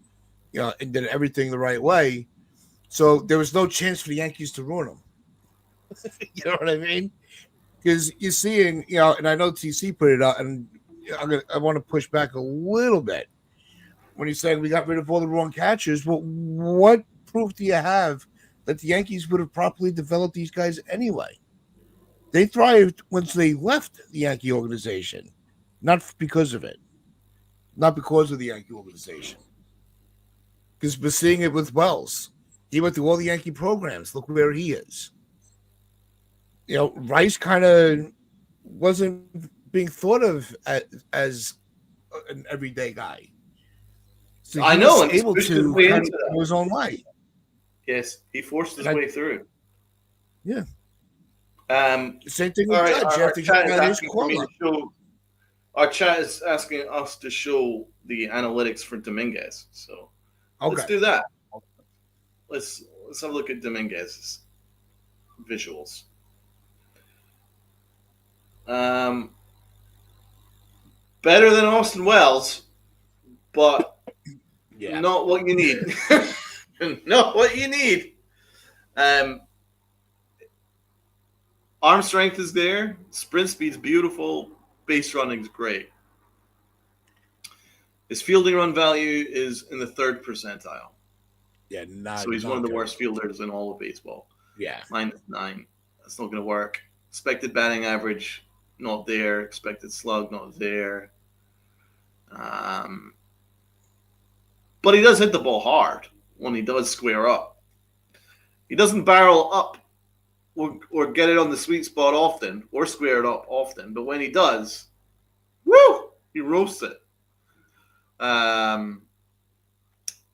and did everything the right way. So there was no chance for the Yankees to ruin him. You know what I mean? Because you're seeing, and I know TC put it out, and I want to push back a little bit when he said we got rid of all the wrong catchers. Well, what proof do you have that the Yankees would have properly developed these guys anyway? They thrived once they left the Yankee organization, not because of it, not because of the Yankee organization. Because we're seeing it with Wells. He went through all the Yankee programs. Look where he is. Rice kind of wasn't being thought of as an everyday guy. So I know, and able to kind of go his own way. Yes, he forced his way through. Yeah. Same thing with Our chat is asking us to show the analytics for Dominguez. So let's do that. Let's have a look at Dominguez's visuals. Better than Austin Wells, but not what you need. Not what you need. Arm strength is there. Sprint speed's beautiful. Base running is great. His fielding run value is in the third percentile. Yeah, so he's one of the worst fielders in all of baseball. Yeah. -9. That's not going to work. Expected batting average, not there. Expected slug, not there. But he does hit the ball hard when he does square up. He doesn't barrel up or get it on the sweet spot often or square it up often. But when he does, woo, he roasts it.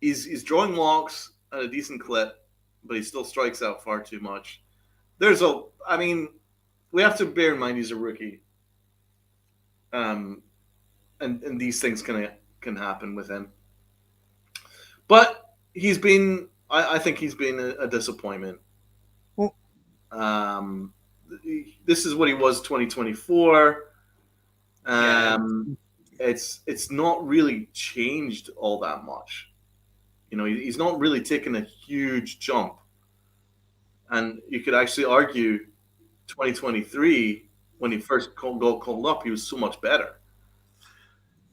He's drawing walks at a decent clip, but he still strikes out far too much. We have to bear in mind he's a rookie. And these things can happen with him. But I think he's been a disappointment. Well, this is what he was 2024. It's not really changed all that much. He's not really taken a huge jump. And you could actually argue 2023, when he first got called up, he was so much better.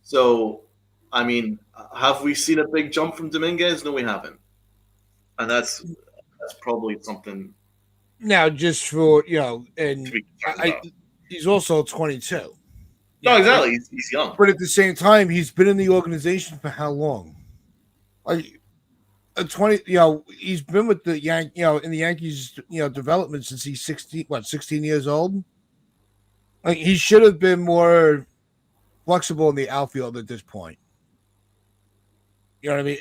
So, have we seen a big jump from Dominguez? No, we haven't. And that's probably something. Now, just for, and he's also 22. No, exactly. He's young. But at the same time, he's been in the organization for how long? Like, 20, he's been with the in the Yankees, development since he's 16 years old. Like, he should have been more flexible in the outfield at this point. You know what I mean?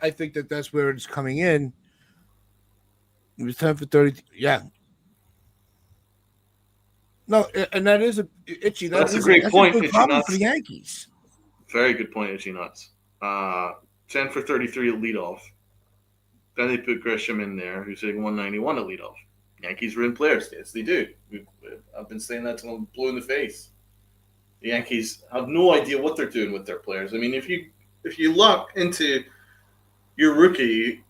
I think that's where it's coming in. It was 10 for 30. Yeah. No, and that is Itchy. That's a great point. A problem for the Yankees. Very good point, Itchy Nuts. 10 for 33 at leadoff. Then they put Grisham in there, who's hitting 191 at leadoff. Yankees ruin players. Yes, they do. I've been saying that till I'm blue in the face. The Yankees have no idea what they're doing with their players. I mean, if you look into your rookie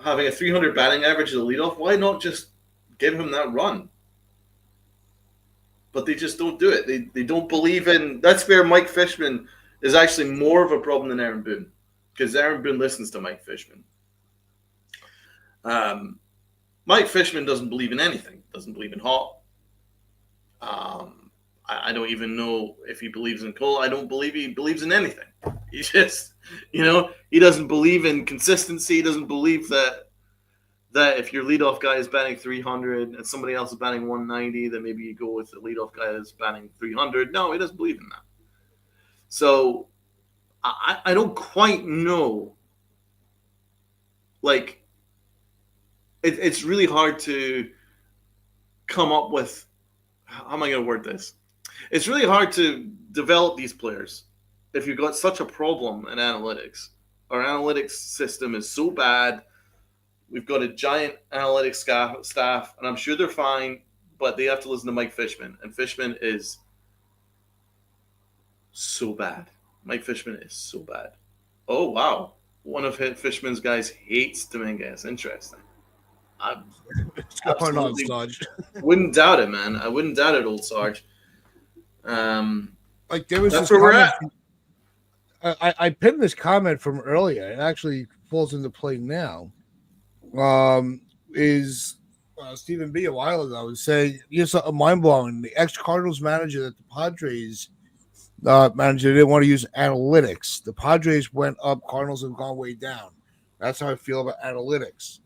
having a 300 batting average as a leadoff, why not just give him that run? But they just don't do it. They don't believe in. That's where Mike Fishman is actually more of a problem than Aaron Boone, because Aaron Boone listens to Mike Fishman. Mike Fishman doesn't believe in anything. Doesn't believe in Hall. I don't even know if he believes in Cole. I don't believe he believes in anything. He just, he doesn't believe in consistency. He doesn't believe that if your leadoff guy is batting 300 and somebody else is batting 190, then maybe you go with the leadoff guy that's batting 300. No, he doesn't believe in that. So I don't quite know. Like, it's really hard to come up with, how am I going to word this? It's really hard to develop these players if you've got such a problem in analytics. Our analytics system is so bad. We've got a giant analytics staff, and I'm sure they're fine, but they have to listen to Mike Fishman, and Fishman is so bad. Mike Fishman is so bad. Oh, wow. One of Fishman's guys hates Dominguez. Interesting. What's going on, Sarge? Wouldn't doubt it, man. I wouldn't doubt it, old Sarge. Like, there was That's this where we're comment. I pinned this comment from earlier. It actually falls into play now. Is Stephen B. a while ago was saying, yes, a mind blowing. The ex Cardinals manager that the Padres manager didn't want to use analytics. The Padres went up, Cardinals have gone way down. That's how I feel about analytics.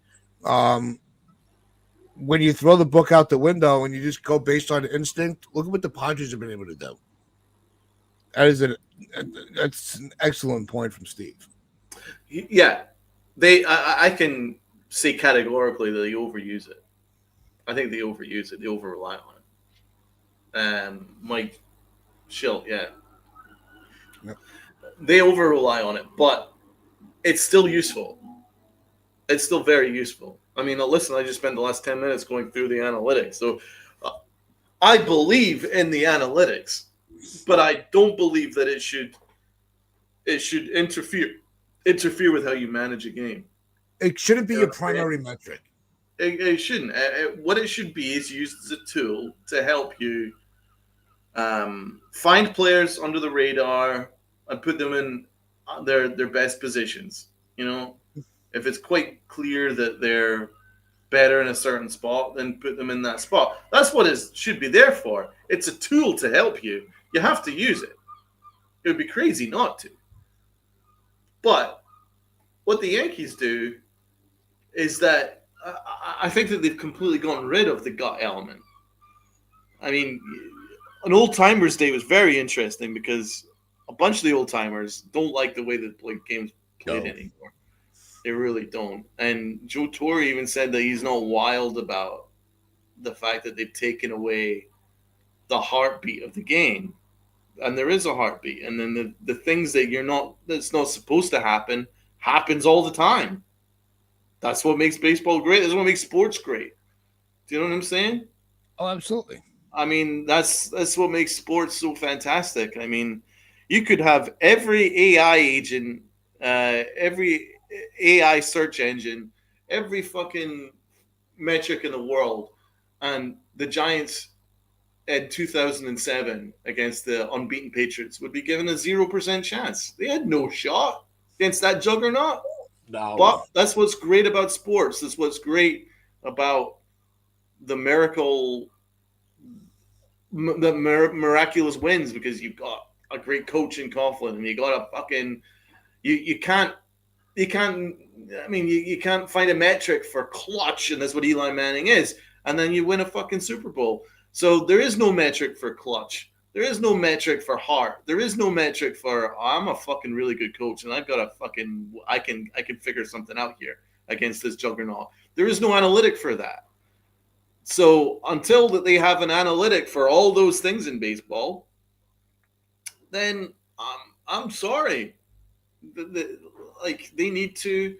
When you throw the book out the window and you just go based on instinct, look at what the Padres have been able to do. That's an excellent point from Steve. Yeah, I can say categorically that they overuse it. I think they overuse it. They over rely on it. Mike Schilt, yeah. Yep. They over rely on it, but it's still useful. It's still very useful. I mean, listen, I just spent the last 10 minutes going through the analytics. So I believe in the analytics, but I don't believe that it should interfere with how you manage a game. It shouldn't be your primary metric. It shouldn't. What it should be is used as a tool to help you find players under the radar and put them in their best positions. If it's quite clear that they're better in a certain spot, then put them in that spot. That's what it should be there for. It's a tool to help you. You have to use it. It would be crazy not to. But what the Yankees do is that I think that they've completely gotten rid of the gut element. I mean, an old-timers day was very interesting because a bunch of the old-timers don't like the way that games played anymore. They really don't. And Joe Torre even said that he's not wild about the fact that they've taken away the heartbeat of the game. And there is a heartbeat. And then the things that's not supposed to happen happens all the time. That's what makes baseball great. That's what makes sports great. Do you know what I'm saying? Oh, absolutely. I mean, that's what makes sports so fantastic. I mean, you could have every AI agent, every AI search engine, every fucking metric in the world, and the Giants in 2007 against the unbeaten Patriots would be given a 0% chance. They had no shot against that juggernaut. No. But that's what's great about sports. That's what's great about the miraculous wins, because you've got a great coach in Coughlin, and you got a fucking you can't find a metric for clutch, and that's what Eli Manning is, and then you win a fucking Super Bowl. So there is no metric for clutch. There is no metric for heart. There is no metric for I'm a fucking really good coach and I've got a fucking I can figure something out here against this juggernaut. There is no analytic for that. So until that they have an analytic for all those things in baseball, then I'm sorry. They need to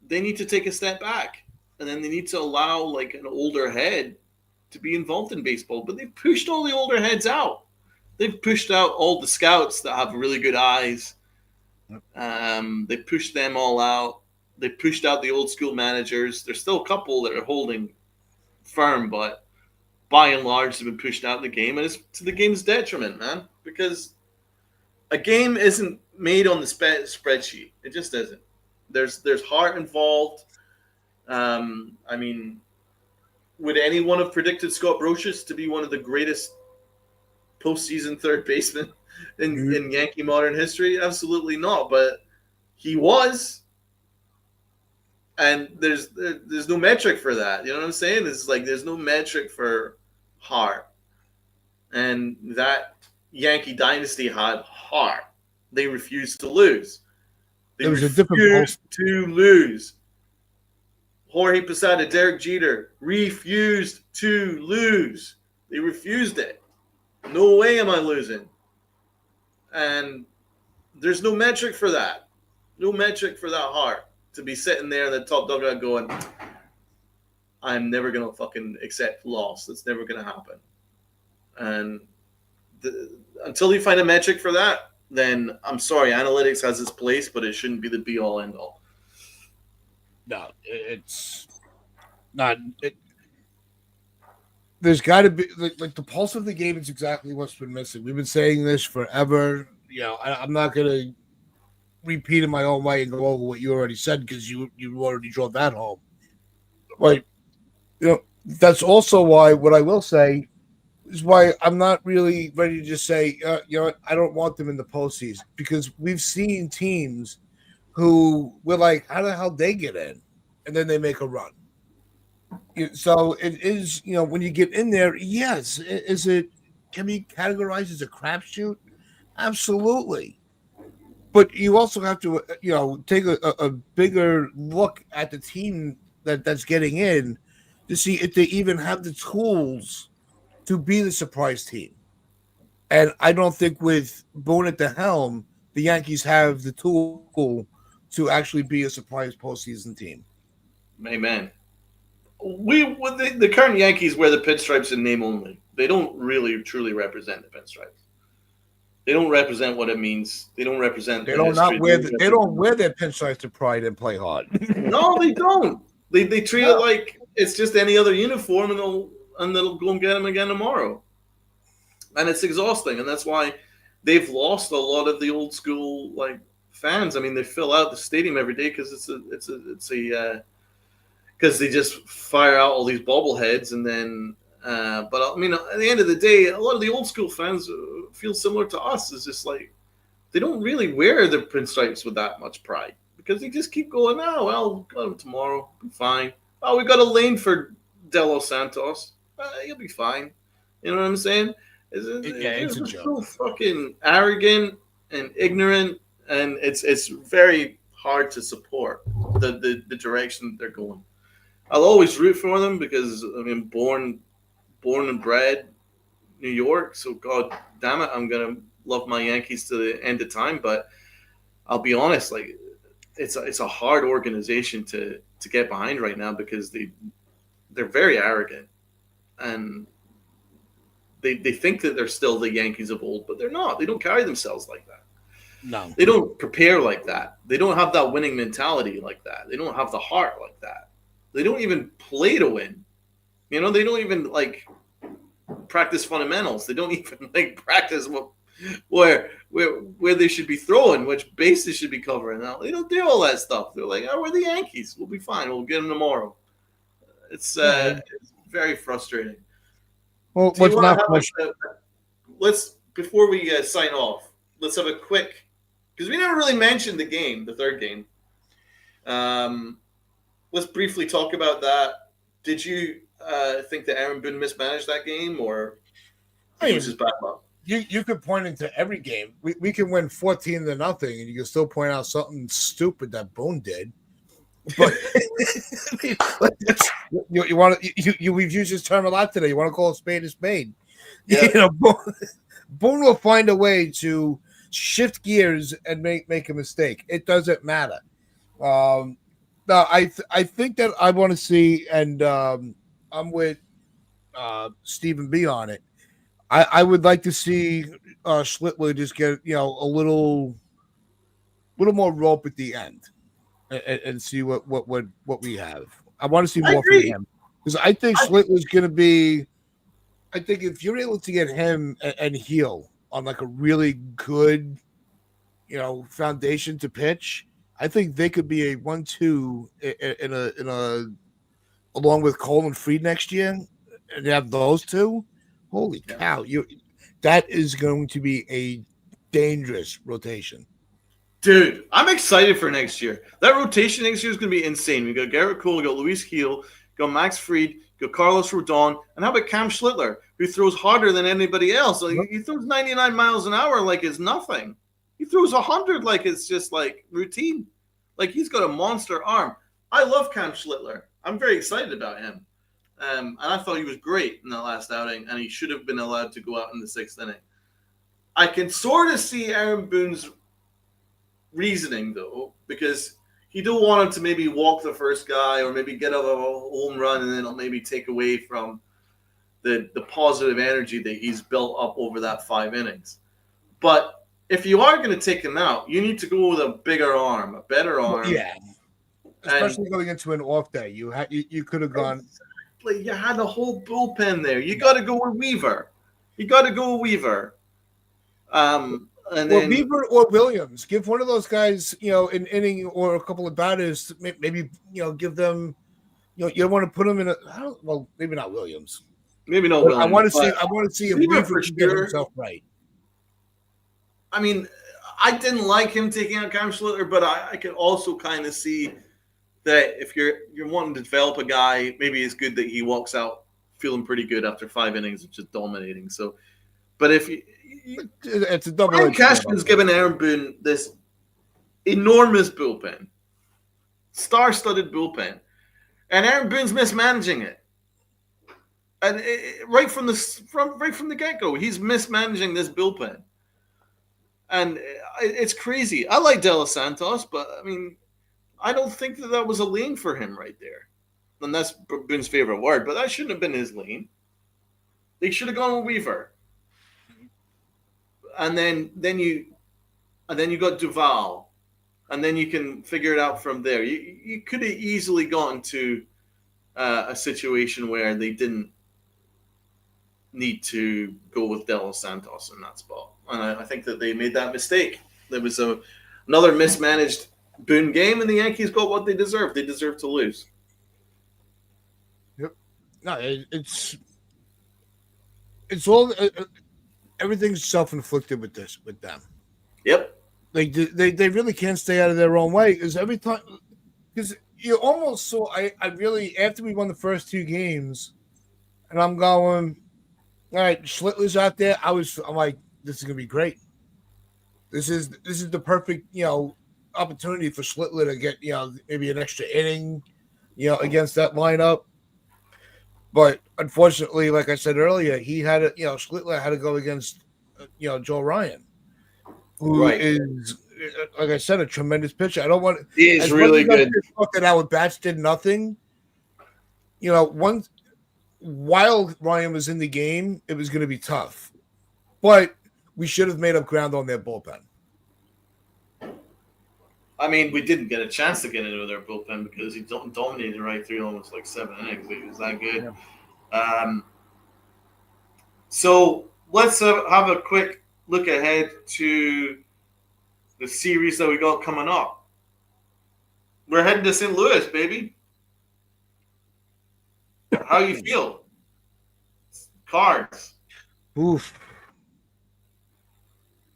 take a step back, and then they need to allow an older head to be involved in baseball. But they've pushed all the older heads out. they've pushed out all the scouts that have really good eyes. They pushed them all out. They pushed out the old school managers. There's still a couple that are holding firm, but by and large, they've been pushed out of the game, and it's to the game's detriment, man. Because a game isn't made on the spreadsheet. It just isn't. There's heart involved. I mean, would anyone have predicted Scott Brocious to be one of the greatest postseason third basemen in Yankee modern history? Absolutely not. But he was, and there's no metric for that. You know what I'm saying? It's like there's no metric for heart, and that Yankee dynasty had heart. They refused to lose. They refused to lose. Jorge Posada, Derek Jeter refused to lose. They refused it. No way am I losing. And there's no metric for that. No metric for that heart to be sitting there in the top dugout going, I'm never going to fucking accept loss. That's never going to happen. And until you find a metric for that, then I'm sorry, analytics has its place, but it shouldn't be the be-all, end-all. No, it's not. There's got to be like the pulse of the game is exactly what's been missing. We've been saying this forever. You know, I'm not going to repeat in my own way and go over what you already said because you already drove that home. But you know, that's also why what I will say is why I'm not really ready to just say, you know, I don't want them in the postseason because we've seen teams who we're like, how the hell they get in? And then they make a run. So it is, you know, when you get in there, yes, can be categorized as a crapshoot? Absolutely. But you also have to, you know, take a bigger look at the team that's getting in to see if they even have the tools to be the surprise team. And I don't think with Boone at the helm, the Yankees have the tool to actually be a surprise postseason team. Amen. The current Yankees wear the pinstripes in name only. They don't really truly represent the pinstripes. They don't represent what it means. They don't represent. They don't wear their pinstripes to pride and play hard. No, they don't. They treat it like it's just any other uniform, and they'll go and get them again tomorrow. And it's exhausting, and that's why they've lost a lot of the old school like fans. I mean, they fill out the stadium every day because because they just fire out all these bobbleheads, and then. But I mean, at the end of the day, a lot of the old school fans feel similar to us. It's just like they don't really wear their pinstripes with that much pride because they just keep going. Oh well, got him tomorrow, be fine. Oh, we got a lane for De Los Santos. He'll be fine. You know what I'm saying? It's a so fucking arrogant and ignorant, and it's very hard to support the direction that they're going. I'll always root for them because I mean, born and bred New York, so god damn it, I'm gonna love my Yankees to the end of time. But I'll be honest, like it's a hard organization to get behind right now because they're very arrogant and they think that they're still the Yankees of old, but they're not. They don't carry themselves like that. No, they don't prepare like that. They don't have that winning mentality like that. They don't have the heart like that. They don't even play to win. You know, they don't even like practice fundamentals. They don't even like practice where they should be throwing, which base they should be covering. Now they don't do all that stuff. They're like, oh, we're the Yankees. We'll be fine. We'll get them tomorrow. It's very frustrating. Well, what's not much? Let's before we sign off. Let's have a quick because we never really mentioned the game, the third game. Let's briefly talk about that. Did you think that Aaron Boone mismanaged that game, or he was his back up? You could point into every game. We can win 14-0, and you can still point out something stupid that Boone did. But you want to we've used this term a lot today. You want to call a spade a spade. Yeah. You know, Boone will find a way to shift gears and make a mistake. It doesn't matter. No, I think that I want to see, and I'm with Stephen B on it. I would like to see Schlittler just get a little more rope at the end and see what we have. I want to see I more from agree. him because I think I, Schlittler's going to be. I think if you're able to get him and Heel on like a really good, foundation to pitch, I think they could be a 1-2 in a along with Cole and Freed next year, and you have those two. Holy cow! That is going to be a dangerous rotation. Dude, I'm excited for next year. That rotation next year is going to be insane. We got Garrett Cole, we got Luis Heel, got Max Fried, got Carlos Rodon, and how about Cam Schlittler, who throws harder than anybody else? Like, he throws 99 miles an hour like it's nothing. He throws 100 like it's just like routine. Like, he's got a monster arm. I love Cam Schlittler. I'm very excited about him. And I thought he was great in that last outing, and he should have been allowed to go out in the 6th inning. I can sort of see Aaron Boone's reasoning, though, because he don't want him to maybe walk the first guy or maybe get a home run, and then it'll maybe take away from the positive energy that he's built up over that 5 innings. But if you are going to take him out, you need to go with a bigger arm, a better arm. Yeah, especially going into an off day. You could have gone. Exactly. You had a whole bullpen there. You got to go with Weaver. And then Weaver or Williams, give one of those guys, an inning or a couple of batters. Maybe give them. You don't want to put them in a. Well, maybe not Williams. Maybe not Williams. I want to see if Weaver can get himself right. I mean, I didn't like him taking out Cam Schlittler, but I could also kind of see that if you're wanting to develop a guy, maybe it's good that he walks out feeling pretty good after 5 innings of just dominating. So, but if it's a double. Brian Cashman's given Aaron Boone this enormous bullpen, star-studded bullpen, and Aaron Boone's mismanaging it. And right from the get-go, he's mismanaging this bullpen. And it's crazy. I like De Los Santos, but I mean, I don't think that was a lane for him right there. And that's Boone's favorite word, but that shouldn't have been his lane. They should have gone with Weaver. And then you got Duvall, and then you can figure it out from there. You could have easily gotten to a situation where they didn't need to go with De Los Santos in that spot. And I think that they made that mistake. There was another mismanaged Boone game, and the Yankees got what they deserved. They deserved to lose. Yep. No, it's all everything's self-inflicted with them. Yep. Like they really can't stay out of their own way because every time because you almost saw I really after we won the first 2 games, and I'm going, all right, Schlittler's out there. I'm like, this is gonna be great. This is the perfect opportunity for Schlittler to get maybe an extra inning against that lineup. But unfortunately, like I said earlier, he had Schlittler had to go against Joe Ryan, who is, like I said, a tremendous pitcher. I don't want. He is really good. That our bats did nothing. Once while Ryan was in the game, it was going to be tough, but we should have made up ground on their bullpen. I mean, we didn't get a chance to get into their bullpen because he dominated right through almost like 7 innings. He was that good. Yeah. So let's have a quick look ahead to the series that we got coming up. We're heading to St. Louis, baby. How you feel? Cards. Oof.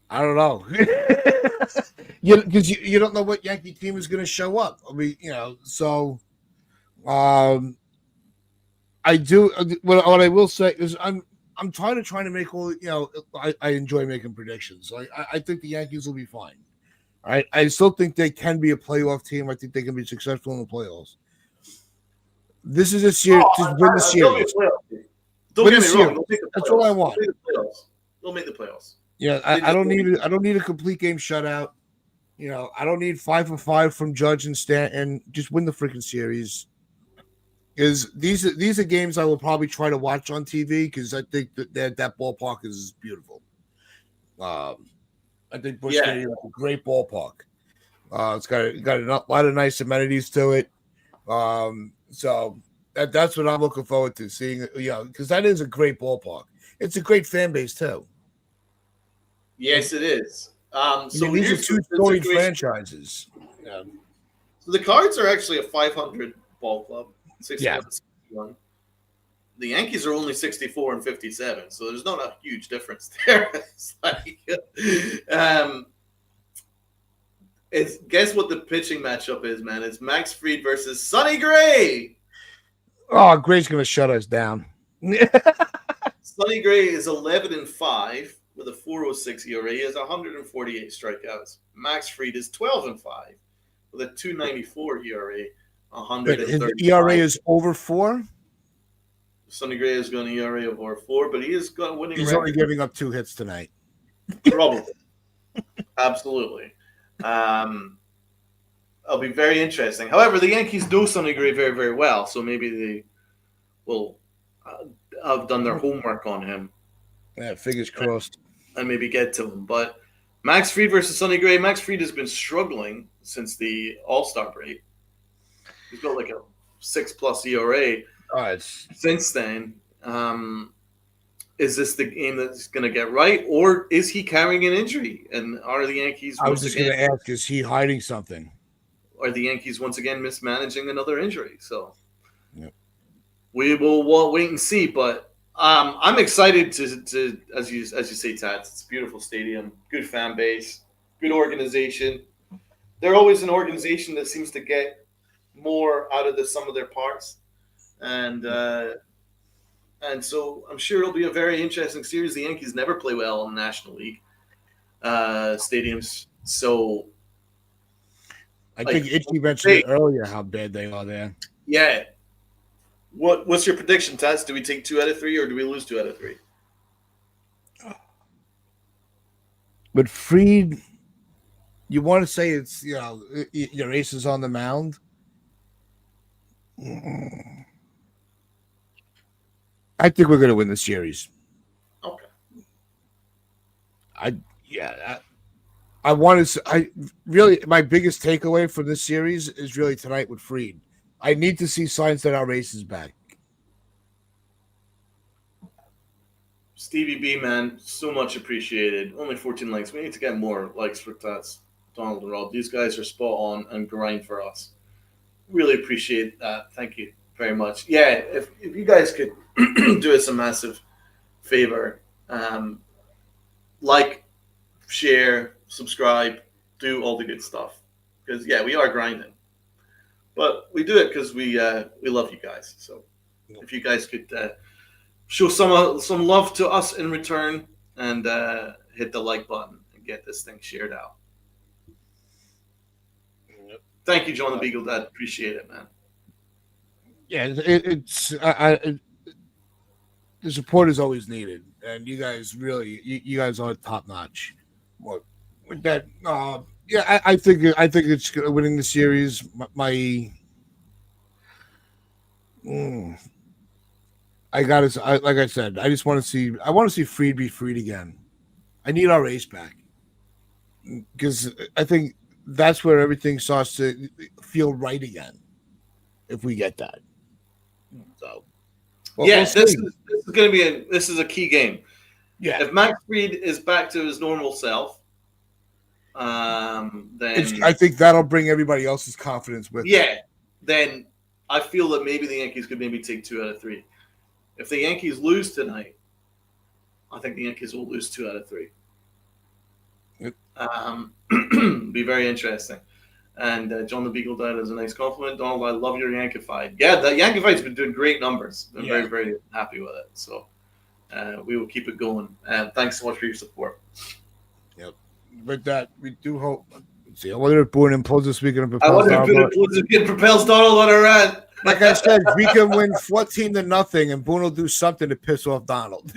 I don't know. Because you don't know what Yankee team is going to show up. I mean, so I do. What I will say is I'm trying to make all. I enjoy making predictions. Like I think the Yankees will be fine. All right, I still think they can be a playoff team. I think they can be successful in the playoffs. This is a series. Just win the series. Don't get me wrong. That's all I want. They'll make the playoffs. Yeah, I don't need a complete game shutout. I don't need 5 for 5 from Judge and Stanton. Just win the freaking series. is these are games I will probably try to watch on TV because I think that ballpark is beautiful. I think Busch Stadium is a great ballpark. It's got a lot of nice amenities to it. So that's what I'm looking forward to seeing. Because that is a great ballpark. It's a great fan base too. Yes, it is. So these are two storied franchises. Yeah. So the Cards are actually a 500 ball club, 61. The Yankees are only 64 and 57, so there's not a huge difference there. It's like, guess what the pitching matchup is, man? It's Max Fried versus Sonny Gray. Oh, Gray's gonna shut us down. Sonny Gray is 11-5 with a 4.06 ERA. He has 148 strikeouts. Max Fried is 12-5 with a 2.94 ERA. 130. His ERA is over 4. Sonny Gray has got an ERA of over 4, but he is got winning. He's only giving up 2 hits tonight. Probably, absolutely. It'll be very interesting. However, the Yankees do Sonny Gray very, very well, so maybe they will have done their homework on him. Yeah, fingers crossed. And maybe get to him. But Max Fried versus Sonny Gray. Max Fried has been struggling since the All-Star break. He's got like a 6+ ERA since then. Is this the game that's going to get right, or is he carrying an injury? And are the Yankees? I was just going to ask: is he hiding something? Are the Yankees once again mismanaging another injury? So we will wait and see. But I'm excited to as you say, Tats. It's a beautiful stadium, good fan base, good organization. They're always an organization that seems to get more out of the sum of their parts, and so I'm sure it'll be a very interesting series. The Yankees never play well in the National League stadiums, so I think Itchy mentioned earlier how bad they are there. Yeah. What's your prediction, Taz? Do we take 2 out of 3, or do we lose 2 out of 3? But Fried, you want to say it's your ace is on the mound. I think we're going to win the series. Okay. I want to. My biggest takeaway from this series is really tonight with Fried. I need to see signs that our ace is back. Stevie B, man, so much appreciated. Only 14 likes. We need to get more likes for Tats, Donald, and Rob. These guys are spot on and grind for us. Really appreciate that. Thank you very much. Yeah, if you guys could do us a massive favor, like, share, subscribe, do all the good stuff. Because we are grinding, but we do it because we love you guys. So if you guys could show some love to us in return and hit the like button and get this thing shared out. Thank you, John the Beagle Dad. Appreciate it, man. Yeah, it's the support is always needed, and you guys really, you guys are top notch. With that, I think it's winning the series. Like I said, I just want to see. I want to see Fried be Fried again. I need our ace back because I think that's where everything starts to feel right again. If we get that, so this is going to be a key game. Yeah, if Max Fried is back to his normal self, then I think that'll bring everybody else's confidence with. Yeah, then I feel that maybe the Yankees could maybe take 2 out of 3. If the Yankees lose tonight, I think the Yankees will lose 2 out of 3. Yep. Be very interesting. And John the Beagle Dad is a nice compliment. Donald, I love your Yankified. Yeah, the Yankified's been doing great numbers. I'm very, very happy with it. So we will keep it going. And thanks so much for your support. Yep. With that, we do hope. Let's see, I wonder if Boone implodes this weekend. I wonder if it propels Donald on a rant. Like I said, we can win 14-0, and Boone will do something to piss off Donald.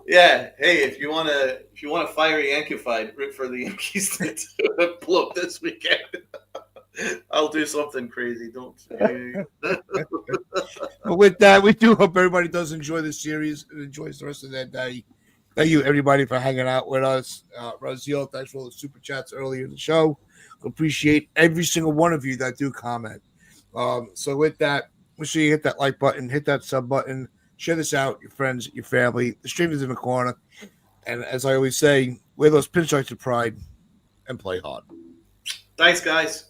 Yeah, hey, if you wanna fire a Yankified, root for the Yankees to blow up this weekend. I'll do something crazy. Don't. But with that, we do hope everybody does enjoy the series and enjoys the rest of their day. Thank you, everybody, for hanging out with us. Raziel, thanks for all the super chats earlier in the show. Appreciate every single one of you that do comment. So with that, make sure you hit that like button, hit that sub button, share this out, your friends, your family. The stream is in the corner. And as I always say, wear those pinstripes of pride and play hard. Thanks, guys.